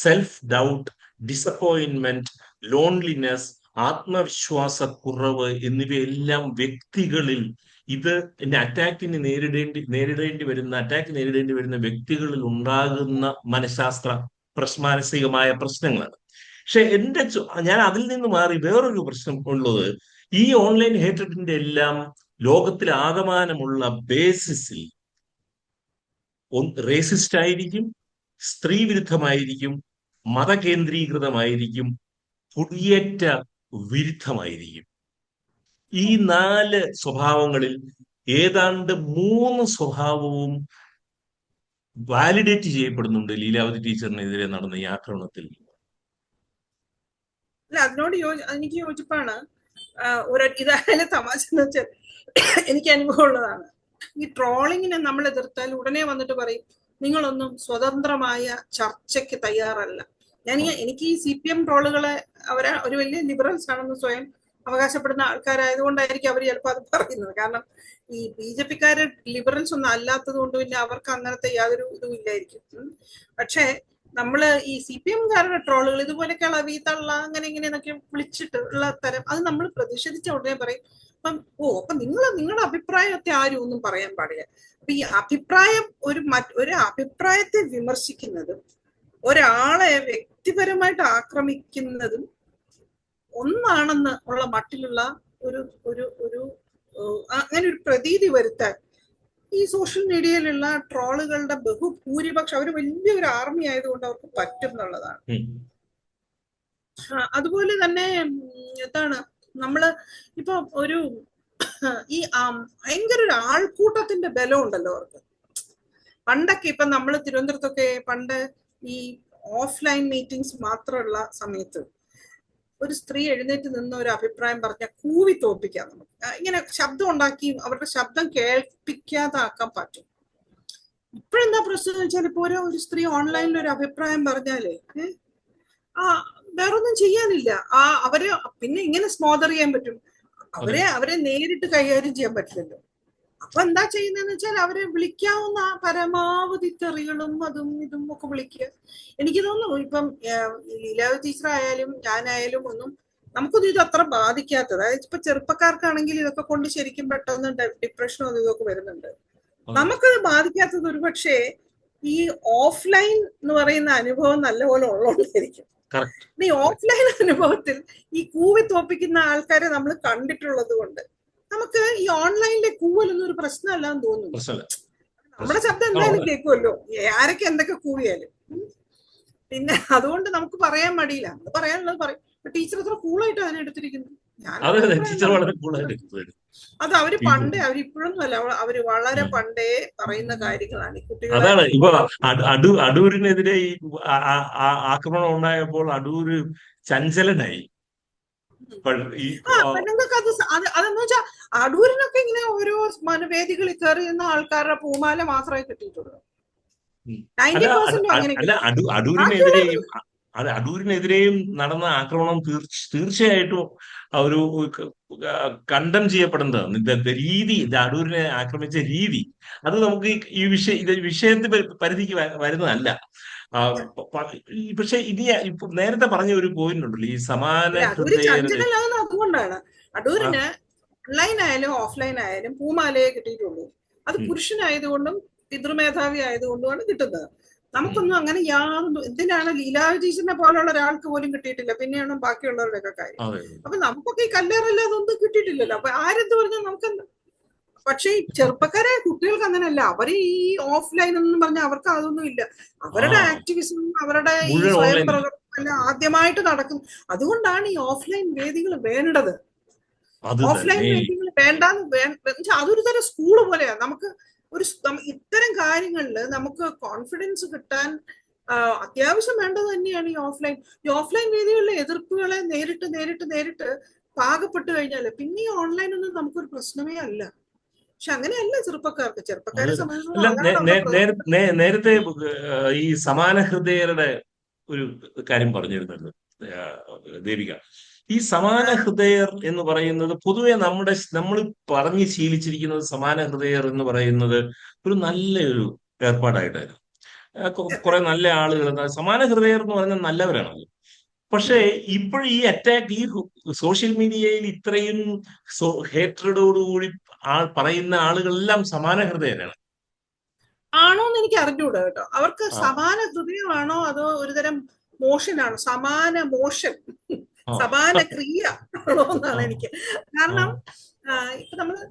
self doubt, disappointment, loneliness, ആത്മവിശ്വാസക്കുറവ് എന്നിവയെല്ലാം വ്യക്തികളിൽ അറ്റാക്ക് നേരിടേണ്ടി വരുന്ന വ്യക്തികളിൽ ഉണ്ടാകുന്ന മാനസികമായ പ്രശ്നങ്ങളാണ്. പക്ഷെ ഞാൻ അതിൽ നിന്ന് മാറി വേറൊരു പ്രശ്നം ഉള്ളത്, ഈ ഓൺലൈൻ ഹേറ്റഡിന്റെ എല്ലാം ലോകത്തിൽ ആകമാനമുള്ള ബേസിസിൽ റേസിസ്റ്റ് ആയിരിക്കും, സ്ത്രീ വിരുദ്ധമായിരിക്കും, മതകേന്ദ്രീകൃതമായിരിക്കും, കുടിയേറ്റ വിരുദ്ധമായിരിക്കും. ഈ 4 സ്വഭാവങ്ങളിൽ ഏതാണ്ട് 3 സ്വഭാവവും വാലിഡേറ്റ് ചെയ്യപ്പെടുന്നുണ്ട് ലീലാവതി ടീച്ചറിനെതിരെ നടന്ന ഈ ആക്രമണത്തിൽ. അതിനോട് എനിക്ക് യോജിപ്പാണ്. ഇതായാലും തമാശ എന്ന് വെച്ചാൽ എനിക്ക് അനുഭവം ഉള്ളതാണ്. ഈ ട്രോളിങ്ങിനെ നമ്മൾ എതിർത്താൽ ഉടനെ വന്നിട്ട് പറയും, നിങ്ങളൊന്നും സ്വതന്ത്രമായ ചർച്ചയ്ക്ക് തയ്യാറല്ല. എനിക്ക് ഈ CPM ട്രോളുകളെ ഒരു വലിയ ലിബറൽസ് ആണെന്ന് സ്വയം അവകാശപ്പെടുന്ന ആൾക്കാരായതുകൊണ്ടായിരിക്കും അവർ ചിലപ്പോൾ അത് പറയുന്നത്. കാരണം ഈ BJP-ക്കാര് ലിബറൽസ് ഒന്നും അല്ലാത്തത് കൊണ്ട് പിന്നെ അവർക്ക് അങ്ങനത്തെ യാതൊരു ഇതും ഇല്ലായിരിക്കും. പക്ഷേ നമ്മള് ഈ CPM-കാരുടെ ട്രോളുകൾ ഇതുപോലെ കളവി തള്ള അങ്ങനെ ഇങ്ങനെയെന്നൊക്കെ വിളിച്ചിട്ട് ഉള്ള തരം, അത് നമ്മൾ പ്രതിഷേധിച്ച ഉടനെ പറയും അപ്പൊ നിങ്ങളുടെ അഭിപ്രായത്തെ ആരും ഒന്നും പറയാൻ പാടില്ല. അപ്പൊ ഈ അഭിപ്രായം ഒരു അഭിപ്രായത്തെ വിമർശിക്കുന്നതും ഒരാളെ വ്യക്തിപരമായിട്ട് ആക്രമിക്കുന്നതും ഒന്നാണെന്ന് ഉള്ള മട്ടിലുള്ള ഒരു ഒരു ഒരു അങ്ങനെ ഒരു പ്രതീതി വരുത്താൻ ഈ സോഷ്യൽ മീഡിയയിലുള്ള ട്രോളുകളുടെ ബഹുഭൂരിപക്ഷം, അവർ വലിയൊരു ആർമി ആയതുകൊണ്ട് അവർക്ക് പറ്റും എന്നുള്ളതാണ്. അതുപോലെ തന്നെ എന്താണ് നമ്മള് ഇപ്പൊ ഒരു ഈ ഭയങ്കര ഒരു ആൾക്കൂട്ടത്തിന്റെ ബലം ഉണ്ടല്ലോ അവർക്ക്. പണ്ടൊക്കെ ഇപ്പൊ നമ്മള് തിരുവനന്തപുരത്തൊക്കെ പണ്ട് ഈ ഓഫ്ലൈൻ മീറ്റിംഗ്സ് മാത്രമുള്ള സമയത്ത് ഒരു സ്ത്രീ എഴുന്നേറ്റ് നിന്ന് ഒരു അഭിപ്രായം പറഞ്ഞാൽ കൂവി തോപ്പിക്കാം നമുക്ക്. ഇങ്ങനെ ശബ്ദം ഉണ്ടാക്കി അവരുടെ ശബ്ദം കേൾപ്പിക്കാതാക്കാൻ പറ്റും. ഇപ്പോഴെന്താ പ്രശ്നം എന്ന് വെച്ചാൽ ഇപ്പൊ ഒരു സ്ത്രീ ഓൺലൈനിൽ ഒരു അഭിപ്രായം പറഞ്ഞാലേ വേറൊന്നും ചെയ്യാനില്ല. അവരെ പിന്നെ ഇങ്ങനെ സ്മോദർ ചെയ്യാൻ പറ്റും. അവരെ നേരിട്ട് കൈകാര്യം ചെയ്യാൻ പറ്റില്ലല്ലോ. അപ്പൊ എന്താ ചെയ്യുന്നതെന്ന് വെച്ചാൽ അവരെ വിളിക്കാവുന്ന പരമാവധി തെറികളും അതും ഇതും ഒക്കെ വിളിക്കുക. എനിക്ക് തോന്നുന്നു ഇപ്പം ലീലാവതി ടീച്ചറായാലും ഞാനായാലും ഒന്നും നമുക്കൊന്നും ഇത് അത്ര ബാധിക്കാത്തത്. അതായത് ഇപ്പൊ ചെറുപ്പക്കാർക്കാണെങ്കിൽ ഇതൊക്കെ കൊണ്ട് ശരിക്കും പെട്ടെന്ന് ഡിപ്രഷനോ ഇതൊക്കെ വരുന്നുണ്ട്. നമുക്കത് ബാധിക്കാത്തത് ഒരു പക്ഷേ ഈ ഓഫ്ലൈൻ എന്ന് പറയുന്ന അനുഭവം നല്ലപോലെ ഉള്ളതുകൊണ്ടായിരിക്കും. ഈ ഓഫ്ലൈൻ അനുഭവത്തിൽ ഈ കൂവി തോപ്പിക്കുന്ന ആൾക്കാരെ നമ്മൾ കണ്ടിട്ടുള്ളത് കൊണ്ട് നമുക്ക് ഈ ഓൺലൈനിലെ കൂവലൊന്നും ഒരു പ്രശ്നമല്ലാന്ന് തോന്നുന്നു. നമ്മുടെ ശബ്ദം എന്തായാലും കേൾക്കുമല്ലോ, ആരൊക്കെ എന്തൊക്കെ കൂവിയാലും. പിന്നെ അതുകൊണ്ട് നമുക്ക് പറയാൻ മടിയില്ല, അത് പറയാനുള്ളത് പറയും. ടീച്ചർ അത്ര കൂളായിട്ട് അതിനെ എടുത്തിരിക്കുന്നു. അത് അവര് പണ്ടേ, അവരിപ്പോഴൊന്നും അല്ല, അവര് വളരെ പണ്ടേ പറയുന്ന കാര്യങ്ങളാണ്. അതാണ് ഇപ്പൊ അടൂരിനെതിരെ ഈ ആക്രമണം ഉണ്ടായപ്പോൾ അടൂര് ചഞ്ചലനായി. അതെന്ന് വെച്ചാൽ അടൂരിനൊക്കെ ഇങ്ങനെ ഓരോ വേദികളിൽ കയറിയുന്ന ആൾക്കാരുടെ പൂമാല മാത്രമേ കിട്ടിയിട്ടുള്ളൂ. അടൂരിനെതിരെയും നടന്ന ആക്രമണം തീർച്ചയായിട്ടും ഒരു കണ്ടം ചെയ്യപ്പെടുന്നതാണ്. രീതി, അടൂരിനെ ആക്രമിച്ച രീതി, അത് നമുക്ക് ഈ വിഷയത്തിൽ പരിധിക്ക് വരുന്നതല്ല. പക്ഷെ ഇനി ഇപ്പൊ നേരത്തെ പറഞ്ഞ ഒരു പോയിന്റ് ഉണ്ടല്ലോ, ഈ സമാന അതുകൊണ്ടാണ് അടൂരിന് ഓൺലൈൻ ആയാലും ഓഫ്ലൈൻ ആയാലും പൂമാലയെ കിട്ടിയിട്ടുള്ളൂ. അത് പുരുഷനായതുകൊണ്ടും പിതൃമേധാവി ആയതുകൊണ്ടുമാണ് കിട്ടുന്നത്. നമുക്കൊന്നും അങ്ങനെ യാതൊന്നും, എന്തിനാണ് ലീലാവതി ടീച്ചറിനെ പോലുള്ള ഒരാൾക്ക് പോലും കിട്ടിയിട്ടില്ല, പിന്നെയാണ് ബാക്കിയുള്ളവരുടെയൊക്കെ കാര്യം. അപ്പൊ നമുക്കൊക്കെ ഈ കല്ലേറല്ല അതൊന്നും കിട്ടിയിട്ടില്ലല്ലോ. അപ്പൊ ആരെന്ത് പറഞ്ഞാൽ നമുക്കെന്താ. പക്ഷെ ഈ ചെറുപ്പക്കാരെ കുട്ടികൾക്ക് അങ്ങനെയല്ല. അവര് ഈ ഓഫ്ലൈൻ എന്നും പറഞ്ഞാൽ അവർക്ക് അതൊന്നും ഇല്ല. അവരുടെ ആക്ടിവിസം, അവരുടെ ഈ സ്വയം പ്രകടനം ആദ്യമായിട്ട് നടക്കും. അതുകൊണ്ടാണ് ഈ ഓഫ്ലൈൻ വേദികൾ വേണ്ടത്. ഓഫ്ലൈൻ വേദികൾ വേണ്ടാന്ന് അതൊരു തരം സ്കൂള് പോലെയാണ്. നമുക്ക് ഒരു ഇത്തരം കാര്യങ്ങളിൽ നമുക്ക് കോൺഫിഡൻസ് കിട്ടാൻ അത്യാവശ്യം വേണ്ടത് തന്നെയാണ് ഈ ഓഫ്ലൈൻ. ഈ ഓഫ്ലൈൻ വേദികളിലെ എതിർപ്പുകളെ നേരിട്ട് പാകപ്പെട്ട് കഴിഞ്ഞാല് പിന്നെ ഈ ഓൺലൈൻ ഒന്നും നമുക്കൊരു പ്രശ്നമേ അല്ല. പക്ഷെ അങ്ങനെയല്ല ചെറുപ്പക്കാരെ സംബന്ധിച്ചിടത്തോളം. നേരത്തെ ഈ സമാന ഹൃദയരുടെ ഒരു കാര്യം പറഞ്ഞിരുന്നത് ദേവിക. ഈ സമാന ഹൃദയർ എന്ന് പറയുന്നത് പൊതുവെ നമ്മൾ പറഞ്ഞ് ശീലിച്ചിരിക്കുന്നത് സമാന ഹൃദയർ എന്ന് പറയുന്നത് ഒരു നല്ലൊരു ഏർപ്പാടായിട്ടായിരുന്നു. കുറെ നല്ല ആളുകൾ സമാന ഹൃദയർ എന്ന് പറയുന്നത് നല്ലവരാണല്ലോ. പക്ഷേ ഇപ്പോൾ ഈ അറ്റാക്ക്, ഈ സോഷ്യൽ മീഡിയയിൽ ഇത്രയും ഹേറ്റ്രഡോടുകൂടി പറയുന്ന ആളുകളെല്ലാം സമാന ഹൃദയരാണ്. ആണോന്ന് എനിക്ക് അറിഞ്ഞൂടാ കേട്ടോ. അവർക്ക് സമാന ഹൃദയമാണോ അതോ ഒരുതരം മോഷനാണോ? സമാന മോഷൻ, സമാന ക്രിയ ആണോ എന്നാണ് എനിക്ക്. കാരണം ഇപ്പൊ നമ്മള്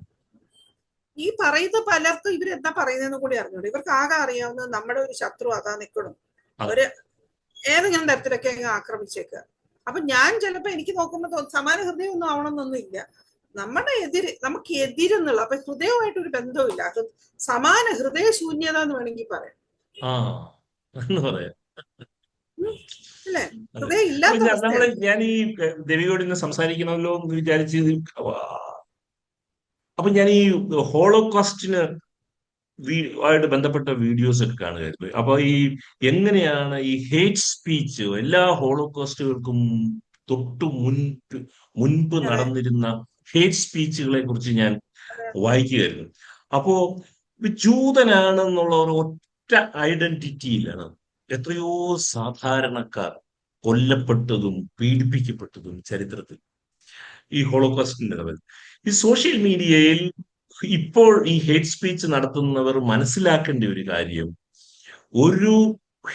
ഈ പറയുന്ന പലർക്കും ഇവരെന്താ പറയുന്നതെന്ന് കൂടി അറിഞ്ഞൂടെ. ഇവർക്ക് ആകെ അറിയാവുന്നത് നമ്മുടെ ഒരു ശത്രു അതാ നിൽക്കണം, അവര് ഏതെങ്കിലും തരത്തിലൊക്കെ ആക്രമിച്ചേക്കുക. അപ്പൊ ഞാൻ ചിലപ്പോ എനിക്ക് നോക്കുമ്പോ സമാന ഹൃദയം ഒന്നും ആവണമെന്നൊന്നും ഇല്ല. നമുക്ക് എതിരെന്നുള്ള, അപ്പൊ ഹൃദയവുമായിട്ട് ഒരു ബന്ധവുമില്ല. സമാന ഹൃദയ ശൂന്യത എന്ന് വേണമെങ്കിൽ പറയാം. അല്ലേ? ഹൃദയം ഇല്ലാത്ത ഞാൻ ഈ ദേവിയോട് ഇന്ന് സംസാരിക്കണമല്ലോ എന്ന് വിചാരിച്ച്, അപ്പൊ ഞാൻ ഈ ഹോളോകോസ്റ്റിന് ആയിട്ട് ബന്ധപ്പെട്ട വീഡിയോസ് ഒക്കെ കാണുകയായിരുന്നു. അപ്പൊ ഈ എങ്ങനെയാണ് ഈ ഹേറ്റ് സ്പീച്ച് എല്ലാ ഹോളോകോസ്റ്റുകൾക്കും തൊട്ടു മുൻപ് അതെ നടന്നിരുന്ന ഹേറ്റ് സ്പീച്ചുകളെ കുറിച്ച് ഞാൻ അതെ വായിക്കുകയായിരുന്നു. അപ്പോ ജൂതനാണെന്നുള്ള ഒരു ഒറ്റ ഐഡന്റിറ്റിയിലാണ് എത്രയോ സാധാരണക്കാർ കൊല്ലപ്പെട്ടതും പീഡിപ്പിക്കപ്പെട്ടതും ചരിത്രത്തിൽ ഈ ഹോളോകോസ്റ്റിന്റെ ലെവൽ. ഈ സോഷ്യൽ മീഡിയയിൽ ഇപ്പോൾ ഈ ഹേറ്റ് സ്പീച്ച് നടത്തുന്നവർ മനസ്സിലാക്കേണ്ട ഒരു കാര്യം, ഒരു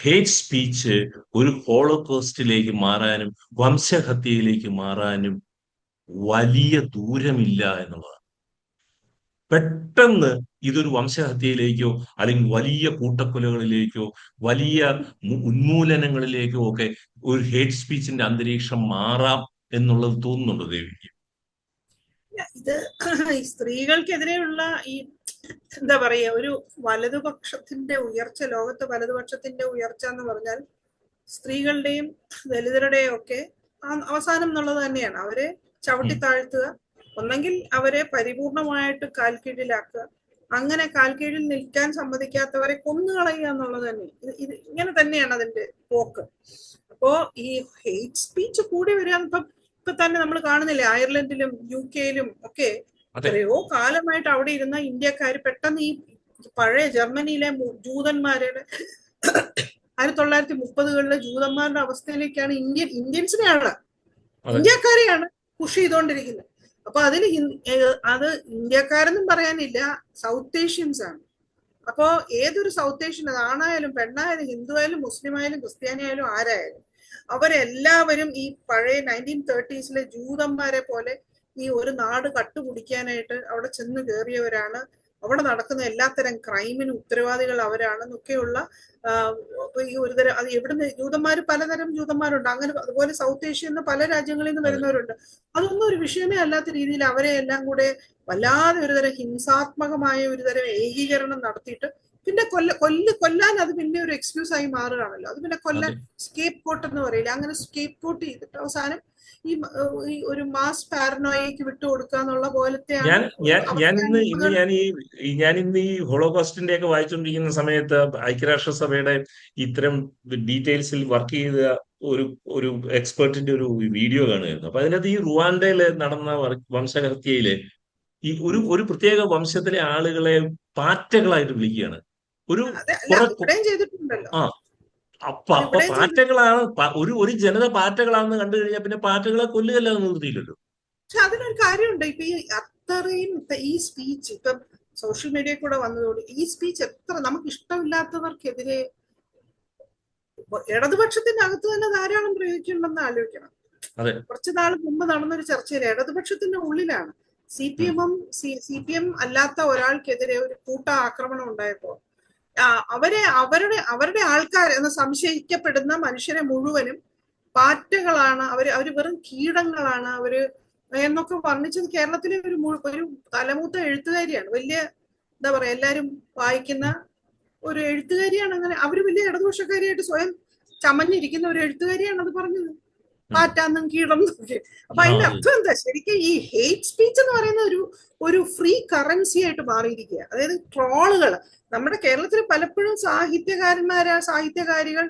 ഹേറ്റ് സ്പീച്ച് ഒരു ഹോളോകോസ്റ്റിലേക്ക് മാറാനും വംശഹത്യയിലേക്ക് മാറാനും വലിയ ദൂരമില്ല എന്നുള്ളതാണ്. പെട്ടെന്ന് ഇതൊരു വംശഹത്യയിലേക്കോ അല്ലെങ്കിൽ വലിയ കൂട്ടക്കൊലകളിലേക്കോ വലിയ ഉന്മൂലനങ്ങളിലേക്കോ ഒക്കെ ഒരു ഹേറ്റ് സ്പീച്ചിന്റെ അന്തരീക്ഷം മാറാം എന്നുള്ളത് തോന്നുന്നുണ്ടോ ദേവിക്ക്? ഇത് ഈ സ്ത്രീകൾക്കെതിരെയുള്ള ഈ എന്താ പറയാ ഒരു വലതുപക്ഷത്തിന്റെ ഉയർച്ച, ലോകത്ത് വലതുപക്ഷത്തിന്റെ ഉയർച്ച എന്ന് പറഞ്ഞാൽ സ്ത്രീകളുടെയും ദലിതരുടെയും ഒക്കെ അവസാനം എന്നുള്ളത് തന്നെയാണ്. അവരെ ചവിട്ടി താഴ്ത്തുക, ഒന്നെങ്കിൽ അവരെ പരിപൂർണമായിട്ട് കാൽക്കീഴിലാക്കുക, അങ്ങനെ കാൽക്കീഴിൽ നിൽക്കാൻ സമ്മതിക്കാത്തവരെ കൊന്നുകളയുക എന്നുള്ളത് തന്നെ. ഇത് ഇങ്ങനെ തന്നെയാണ് അതിന്റെ പോക്ക്. അപ്പോ ഈ ഹെയ്റ്റ് സ്പീച്ച് കൂടി വരിക, ഇപ്പൊ തന്നെ നമ്മൾ കാണുന്നില്ലേ, അയർലൻഡിലും UK-യിലും ഒക്കെ എത്രയോ കാലമായിട്ട് അവിടെ ഇരുന്ന ഇന്ത്യക്കാർ പെട്ടെന്ന് ഈ പഴയ ജർമ്മനിയിലെ ജൂതന്മാരുടെ 1930-കളിലെ ജൂതന്മാരുടെ അവസ്ഥയിലേക്കാണ് ഇന്ത്യൻസിനെയാണ്, ഇന്ത്യക്കാരെയാണ് പുഷ് ചെയ്തുകൊണ്ടിരിക്കുന്നത്. അപ്പൊ അതിന് അത് ഇന്ത്യക്കാരെന്നും പറയാനില്ല, സൗത്ത് ഏഷ്യൻസ് ആണ്. അപ്പോ ഏതൊരു സൗത്ത് ഏഷ്യൻ, അത് ആണായാലും പെണ്ണായാലും ഹിന്ദു ആയാലും മുസ്ലിം ആയാലും ക്രിസ്ത്യാനി ആയാലും ആരായാലും, അവരെല്ലാവരും ഈ പഴയ 1930s ജൂതന്മാരെ പോലെ ഈ ഒരു നാട് കട്ടുപിടിക്കാനായിട്ട് അവിടെ ചെന്ന് കയറിയവരാണ്. അവിടെ നടക്കുന്ന എല്ലാത്തരം ക്രൈമിനും ഉത്തരവാദികൾ അവരാണെന്നൊക്കെയുള്ള ഈ ഒരുതരം, അത് എവിടുന്ന് ജൂതന്മാർ, പലതരം ജൂതന്മാരുണ്ട്, അങ്ങനെ അതുപോലെ സൗത്ത് ഏഷ്യയിൽ നിന്ന് പല രാജ്യങ്ങളിൽ നിന്ന് വരുന്നവരുണ്ട്. അതൊന്നും ഒരു വിഷയമേ അല്ലാത്ത രീതിയിൽ അവരെ എല്ലാം കൂടെ വല്ലാതെ ഒരുതരം ഹിംസാത്മകമായ ഒരുതരം ഏകീകരണം നടത്തിയിട്ട് പിന്നെ കൊല്ലാൻ അത് പിന്നെ ഒരു എക്സ്ക്യൂസ് ആയി മാറുകയാണല്ലോ. അത് പിന്നെ കൊല്ലാൻ സ്കേപ്പ് കോട്ട് എന്ന് പറയില്ല, അങ്ങനെ സ്കേപ്പ് കോട്ട് ചെയ്തിട്ട് അവസാനം ഈ ഒരു മാസ് പാരനോയ്ക്ക് വിട്ടുകൊടുക്കുക എന്നുള്ള പോലത്തെ. ഞാനിന്ന് ഈ ഹോളോകോസ്റ്റിന്റെ ഒക്കെ വായിച്ചുകൊണ്ടിരിക്കുന്ന സമയത്ത് ഐക്യരാഷ്ട്രസഭയുടെ ഇത്തരം ഡീറ്റെയിൽസിൽ വർക്ക് ചെയ്ത ഒരു എക്സ്പെർട്ടിന്റെ ഒരു വീഡിയോ കാണുകയായിരുന്നു. അപ്പൊ അതിനകത്ത് ഈ റുവാണ്ടയില് നടന്ന വംശഹത്യയില് ഈ ഒരു പ്രത്യേക വംശത്തിലെ ആളുകളെ പാറ്റകളായിട്ട് വിളിക്കുകയാണ്. അപ്പൊ പാറ്റകളാണ്, ഒരു ജനത പാറ്റകളാണെന്ന് കണ്ടു കഴിഞ്ഞാൽ പിന്നെ പാറ്റകളെ കൊല്ലുകയല്ലാതെ നിർത്തിയില്ലല്ലോ. പക്ഷെ അതിനൊരു കാര്യമുണ്ട്, ഇപ്പൊ ഈ അത്രയും ഈ സ്പീച്ച് ഇപ്പം സോഷ്യൽ മീഡിയ കൂടെ വന്നതോട് ഈ സ്പീച്ച് എത്ര നമുക്ക് ഇഷ്ടമില്ലാത്തവർക്കെതിരെ ഇടതുപക്ഷത്തിന്റെ അകത്ത് തന്നെ ധാരാളം പ്രയോഗിക്കുന്നുണ്ടെന്ന് ആലോചിക്കണം. കുറച്ചു നാൾ മുമ്പ് നടന്നൊരു ചർച്ചയിൽ ഇടതുപക്ഷത്തിന്റെ ഉള്ളിലാണ് CPM അല്ലാത്ത ഒരാൾക്കെതിരെ ഒരു കൂട്ട ആക്രമണം ഉണ്ടായപ്പോ അവരുടെ ആൾക്കാർ എന്ന് സംശയിക്കപ്പെടുന്ന മനുഷ്യരെ മുഴുവനും പാറ്റകളാണ്, അവര് വെറും കീടങ്ങളാണ് അവര് എന്നൊക്കെ വർണ്ണിച്ചത് കേരളത്തിലെ ഒരു തലമൂത്ത എഴുത്തുകാരിയാണ്, വലിയ എന്താ പറയാ എല്ലാരും വായിക്കുന്ന ഒരു എഴുത്തുകാരിയാണ്. അങ്ങനെ അവര് വലിയ ഇടതുപക്ഷക്കാരിയായിട്ട് സ്വയം ചമഞ്ഞിരിക്കുന്ന ഒരു എഴുത്തുകാരിയാണ് അത് പറഞ്ഞത്, പാറ്റാന്നും കീടം. അപ്പൊ അതിന്റെ അർത്ഥം എന്താ? ശരിക്കും ഈ ഹെയ്റ്റ് സ്പീച്ച് എന്ന് പറയുന്ന ഒരു ഫ്രീ കറൻസി ആയിട്ട് മാറിയിരിക്കുക. അതായത് ട്രോളുകൾ നമ്മുടെ കേരളത്തിൽ പലപ്പോഴും സാഹിത്യകാരികൾ,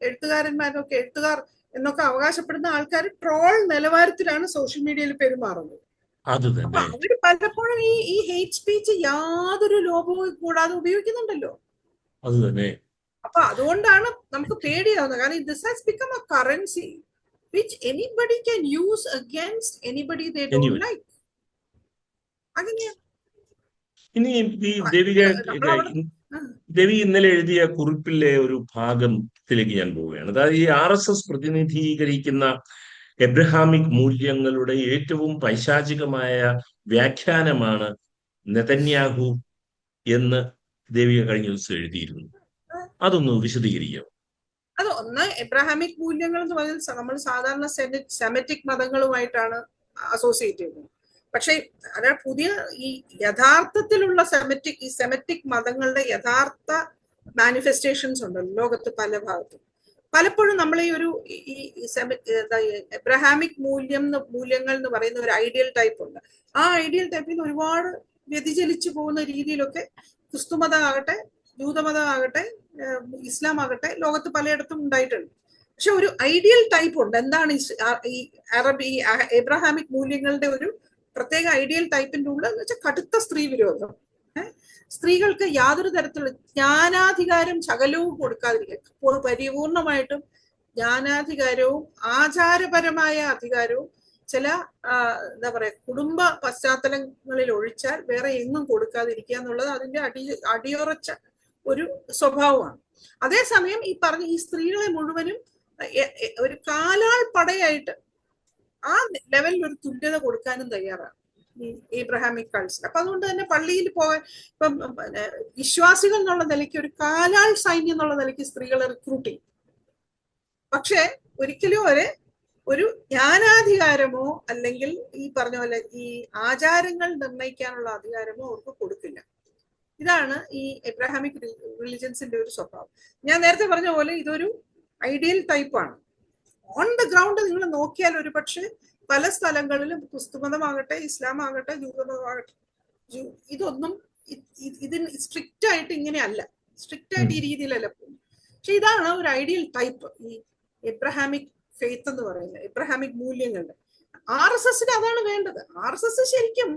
എഴുത്തുകാരന്മാരൊക്കെ, എഴുത്തുകാർ എന്നൊക്കെ അവകാശപ്പെടുന്ന ആൾക്കാർ ട്രോൾ നിലവാരത്തിലാണ് സോഷ്യൽ മീഡിയയിൽ പെരുമാറുന്നത്. അപ്പൊ അവര് പലപ്പോഴും ഈ ഹെയ്റ്റ് സ്പീച്ച് യാതൊരു ലോപവും കൂടാതെ ഉപയോഗിക്കുന്നുണ്ടല്ലോ. അപ്പൊ അതുകൊണ്ടാണ് നമുക്ക് പേടിയാവുന്നത്. കാരണം this has become A currency which anybody can use against anybody they don't like. അങ്ങനെയാ. ഇനി ഈ ദേവി ഇന്നലെ എഴുതിയ കുറിപ്പിലെ ഒരു ഭാഗത്തിലേക്ക് ഞാൻ പോവുകയാണ്. അതായത് ഈ RSS പ്രതിനിധീകരിക്കുന്ന എബ്രഹാമിക് മൂല്യങ്ങളുടെ ഏറ്റവും പൈശാചികമായ വ്യാഖ്യാനമാണ് നെതന്യാഹു എന്ന് ദേവിക കഴിഞ്ഞ ദിവസം എഴുതിയിരുന്നു. അതൊന്ന് വിശദീകരിക്കാം. അത് ഒന്ന്, എബ്രഹാമിക് മൂല്യങ്ങൾ എന്ന് പറഞ്ഞാൽ നമ്മൾ സാധാരണ സെമറ്റിക് മതങ്ങളുമായിട്ടാണ് അസോസിയേറ്റ് ചെയ്യുന്നത്. പക്ഷെ അതായത് പുതിയ ഈ യഥാർത്ഥത്തിലുള്ള സെമറ്റിക് മതങ്ങളുടെ യഥാർത്ഥ മാനിഫെസ്റ്റേഷൻസ് ഉണ്ടല്ലോ ലോകത്ത് പല ഭാഗത്തും. പലപ്പോഴും നമ്മൾ എബ്രഹാമിക് മൂല്യങ്ങൾ എന്ന് പറയുന്ന ഒരു ഐഡിയൽ ടൈപ്പ് ഉണ്ട്. ആ ഐഡിയൽ ടൈപ്പിൽ നിന്ന് ഒരുപാട് വ്യതിചലിച്ചു പോകുന്ന രീതിയിലൊക്കെ ക്രിസ്തുമതം ആകട്ടെ, ജൂതമതം ആകട്ടെ, ഇസ്ലാം ആകട്ടെ ലോകത്ത് പലയിടത്തും ഉണ്ടായിട്ടുണ്ട്. പക്ഷെ ഒരു ഐഡിയൽ ടൈപ്പ് ഉണ്ട്. എന്താണ് ഈ അറബി എബ്രഹാമിക് മൂല്യങ്ങളുടെ ഒരു പ്രത്യേക ഐഡിയൽ ടൈപ്പിന്റെ ഉള്ളിൽ എന്ന് വെച്ചാൽ കടുത്ത സ്ത്രീ വിരോധം. സ്ത്രീകൾക്ക് യാതൊരു തരത്തിലുള്ള ജ്ഞാനാധികാരം ശകലവും കൊടുക്കാതിരിക്കുക, പരിപൂർണമായിട്ടും ജ്ഞാനാധികാരവും ആചാരപരമായ അധികാരവും ചില എന്താ പറയാ കുടുംബ പശ്ചാത്തലങ്ങളിൽ ഒഴിച്ചാൽ വേറെ എങ്ങും കൊടുക്കാതിരിക്കുക എന്നുള്ളത് അതിന്റെ അടിയുറച്ച ഒരു സ്വഭാവമാണ്. അതേസമയം ഈ പറഞ്ഞ ഈ സ്ത്രീകളെ മുഴുവനും ഒരു കാലാൾ പടയായിട്ട് ആ ലെവലിൽ ഒരു തുല്യത കൊടുക്കാനും തയ്യാറാണ് ഈ ഏബ്രഹാമിക് കൾച്ചർ. അപ്പൊ അതുകൊണ്ട് തന്നെ പള്ളിയിൽ പോകാൻ ഇപ്പം വിശ്വാസികൾ എന്നുള്ള നിലയ്ക്ക് ഒരു കാലാൾ സൈന്യം എന്നുള്ള നിലയ്ക്ക് സ്ത്രീകളെ റിക്രൂട്ട് ചെയ്യും. പക്ഷെ ഒരിക്കലും ഒരു ജ്ഞാനാധികാരമോ അല്ലെങ്കിൽ ഈ പറഞ്ഞ പോലെ ഈ ആചാരങ്ങൾ നിർണ്ണയിക്കാനുള്ള അധികാരമോ അവർക്ക് കൊടുക്കില്ല. ഇതാണ് ഈ എബ്രഹാമിക് റിലിജൻസിന്റെ ഒരു സ്വഭാവം. ഞാൻ നേരത്തെ പറഞ്ഞ പോലെ ഇതൊരു ഐഡിയൽ ടൈപ്പാണ്. ഓൺ ദ ഗ്രൗണ്ട് നിങ്ങൾ നോക്കിയാൽ ഒരു പക്ഷെ പല സ്ഥലങ്ങളിലും ക്രിസ്തുമതമാകട്ടെ, ഇസ്ലാം ആകട്ടെ, ജൂതമതമാകട്ടെ, ഇതൊന്നും ഇതിന് സ്ട്രിക്റ്റ് ആയിട്ട് ഇങ്ങനെയല്ല, സ്ട്രിക്റ്റ് ആയിട്ട് ഈ രീതിയിലല്ല പോകുന്നത്. പക്ഷെ ഇതാണ് ഒരു ഐഡിയൽ ടൈപ്പ് ഈ എബ്രഹാമിക് ഫെയ്ത്ത് എന്ന് പറയുന്നത്, എബ്രഹാമിക് മൂല്യങ്ങളുടെ. RSSന് അതാണ് വേണ്ടത്. RSS ശരിക്കും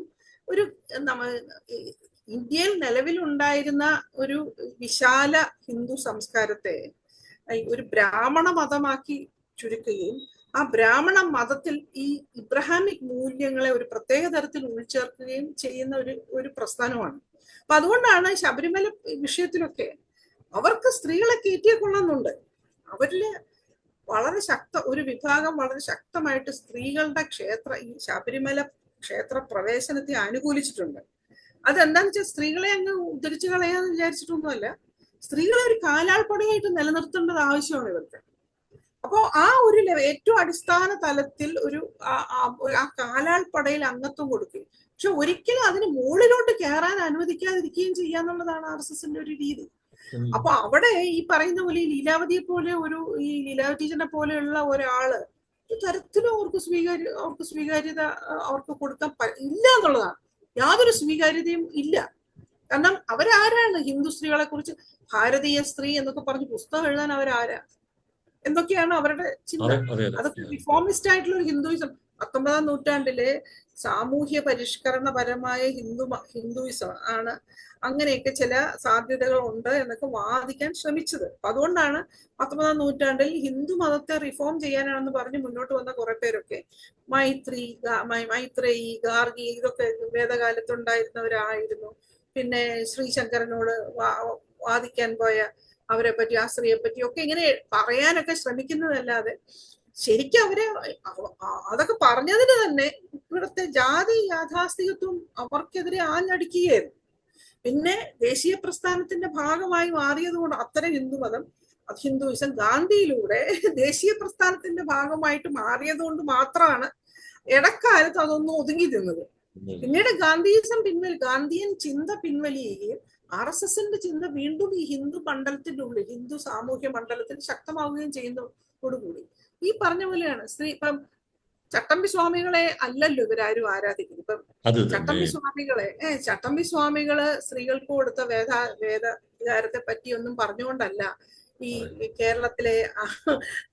ഒരു ഇന്ത്യയിൽ നിലവിലുണ്ടായിരുന്ന ഒരു വിശാല ഹിന്ദു സംസ്കാരത്തെ ഒരു ബ്രാഹ്മണ മതമാക്കി ചുരുക്കുകയും ആ ബ്രാഹ്മണ മതത്തിൽ ഈ ഇബ്രഹാമിക് മൂല്യങ്ങളെ ഒരു പ്രത്യേക തരത്തിൽ ഉൾച്ചേർക്കുകയും ചെയ്യുന്ന ഒരു പ്രസ്ഥാനമാണ്. അപ്പൊ അതുകൊണ്ടാണ് ശബരിമല വിഷയത്തിലൊക്കെ അവർക്ക് സ്ത്രീകളെ കയറ്റിയെ കൊള്ളുന്നുണ്ട്. അവരില് വളരെ ഒരു വിഭാഗം വളരെ ശക്തമായിട്ട് സ്ത്രീകളുടെ ഈ ശബരിമല ക്ഷേത്ര പ്രവേശനത്തെ അനുകൂലിച്ചിട്ടുണ്ട്. അതെന്താന്ന് വെച്ചാൽ സ്ത്രീകളെ അങ്ങ് ഉദ്ധരിച്ചു കളയാന്ന് വിചാരിച്ചിട്ടൊന്നുമല്ല, സ്ത്രീകളെ ഒരു കാലാൾപ്പടയായിട്ട് നിലനിർത്തേണ്ടത് ആവശ്യമാണ് ഇവർക്ക്. അപ്പോ ആ ഒരു ഏറ്റവും അടിസ്ഥാന തലത്തിൽ ആ കാലാൾപ്പടയിൽ അംഗത്വം കൊടുക്കുകയും പക്ഷെ ഒരിക്കലും അതിന് മുകളിലോട്ട് കയറാൻ അനുവദിക്കാതിരിക്കുകയും ചെയ്യാന്നുള്ളതാണ് RSSന്റെ ഒരു രീതി. അപ്പൊ അവിടെ ഈ പറയുന്ന പോലെ ഈ ലീലാവതിയെ പോലെ ഈ ലീലാവതീജനെ പോലെയുള്ള ഒരാള് ഒരു തരത്തിലും അവർക്ക് സ്വീകാര്യത അവർക്ക് കൊടുക്കാൻ ഇല്ല എന്നുള്ളതാണ്. യാതൊരു സ്വീകാര്യതയും ഇല്ല. കാരണം അവരാരാണ്? ഹിന്ദു സ്ത്രീകളെ കുറിച്ച് ഭാരതീയ സ്ത്രീ എന്നൊക്കെ പറഞ്ഞ് പുസ്തകം എഴുതാൻ അവരാരാ? എന്തൊക്കെയാണ് അവരുടെ ചിന്ത? അതൊക്കെ റിഫോമിസ്റ്റ് ആയിട്ടുള്ള ഒരു ഹിന്ദുയിസം. 19ാം നൂറ്റാണ്ടിലെ സാമൂഹ്യ പരിഷ്കരണപരമായ ഹിന്ദുയിസം ആണ് അങ്ങനെയൊക്കെ ചില സാധ്യതകൾ ഉണ്ട് എന്നൊക്കെ വാദിക്കാൻ ശ്രമിച്ചത്. അതുകൊണ്ടാണ് 19ാം നൂറ്റാണ്ടിൽ ഹിന്ദു മതത്തെ റിഫോം ചെയ്യാനാണെന്ന് പറഞ്ഞ് മുന്നോട്ട് വന്ന കുറെ പേരൊക്കെ മൈത്രേയി, ഗാർഗി ഇതൊക്കെ വേദകാലത്തുണ്ടായിരുന്നവരായിരുന്നു. പിന്നെ ശ്രീശങ്കരനോട് വാദിക്കാൻ പോയ അവരെ പറ്റി, ആ സ്ത്രീയെ പറ്റി ഒക്കെ ഇങ്ങനെ പറയാനൊക്കെ ശ്രമിക്കുന്നതല്ലാതെ ശരിക്കും അതൊക്കെ പറഞ്ഞതിന് തന്നെ ഇവിടുത്തെ ജാതി യാഥാസ്ഥികത്വം അവർക്കെതിരെ ആഞ്ഞടിക്കുകയായിരുന്നു. പിന്നെ ദേശീയ പ്രസ്ഥാനത്തിന്റെ ഭാഗമായി മാറിയതുകൊണ്ട് അത്തരം ഹിന്ദുയിസം ഗാന്ധിയിലൂടെ ദേശീയ പ്രസ്ഥാനത്തിന്റെ ഭാഗമായിട്ട് മാറിയതുകൊണ്ട് മാത്രമാണ് ഇടക്കാലത്ത് അതൊന്നും ഒതുങ്ങി നിന്നത്. പിന്നീട് ഗാന്ധിയൻ ചിന്ത പിൻവലിയുകയും RSSന്റെ ചിന്ത വീണ്ടും ഈ ഹിന്ദു മണ്ഡലത്തിന്റെ ഉള്ളിൽ, ഹിന്ദു സാമൂഹ്യ മണ്ഡലത്തിൽ ശക്തമാവുകയും ചെയ്യുന്നതോടുകൂടി ഈ പറഞ്ഞ പോലെയാണ് ഇപ്പം ചട്ടമ്പി സ്വാമികളെ അല്ലല്ലോ ഇവരാരും ആരാധിക്കുന്നത്. ഇപ്പം ചട്ടമ്പി സ്വാമികള് സ്ത്രീകൾക്ക് കൊടുത്ത വേദാധികാരത്തെ പറ്റി ഒന്നും പറഞ്ഞുകൊണ്ടല്ല ഈ കേരളത്തിലെ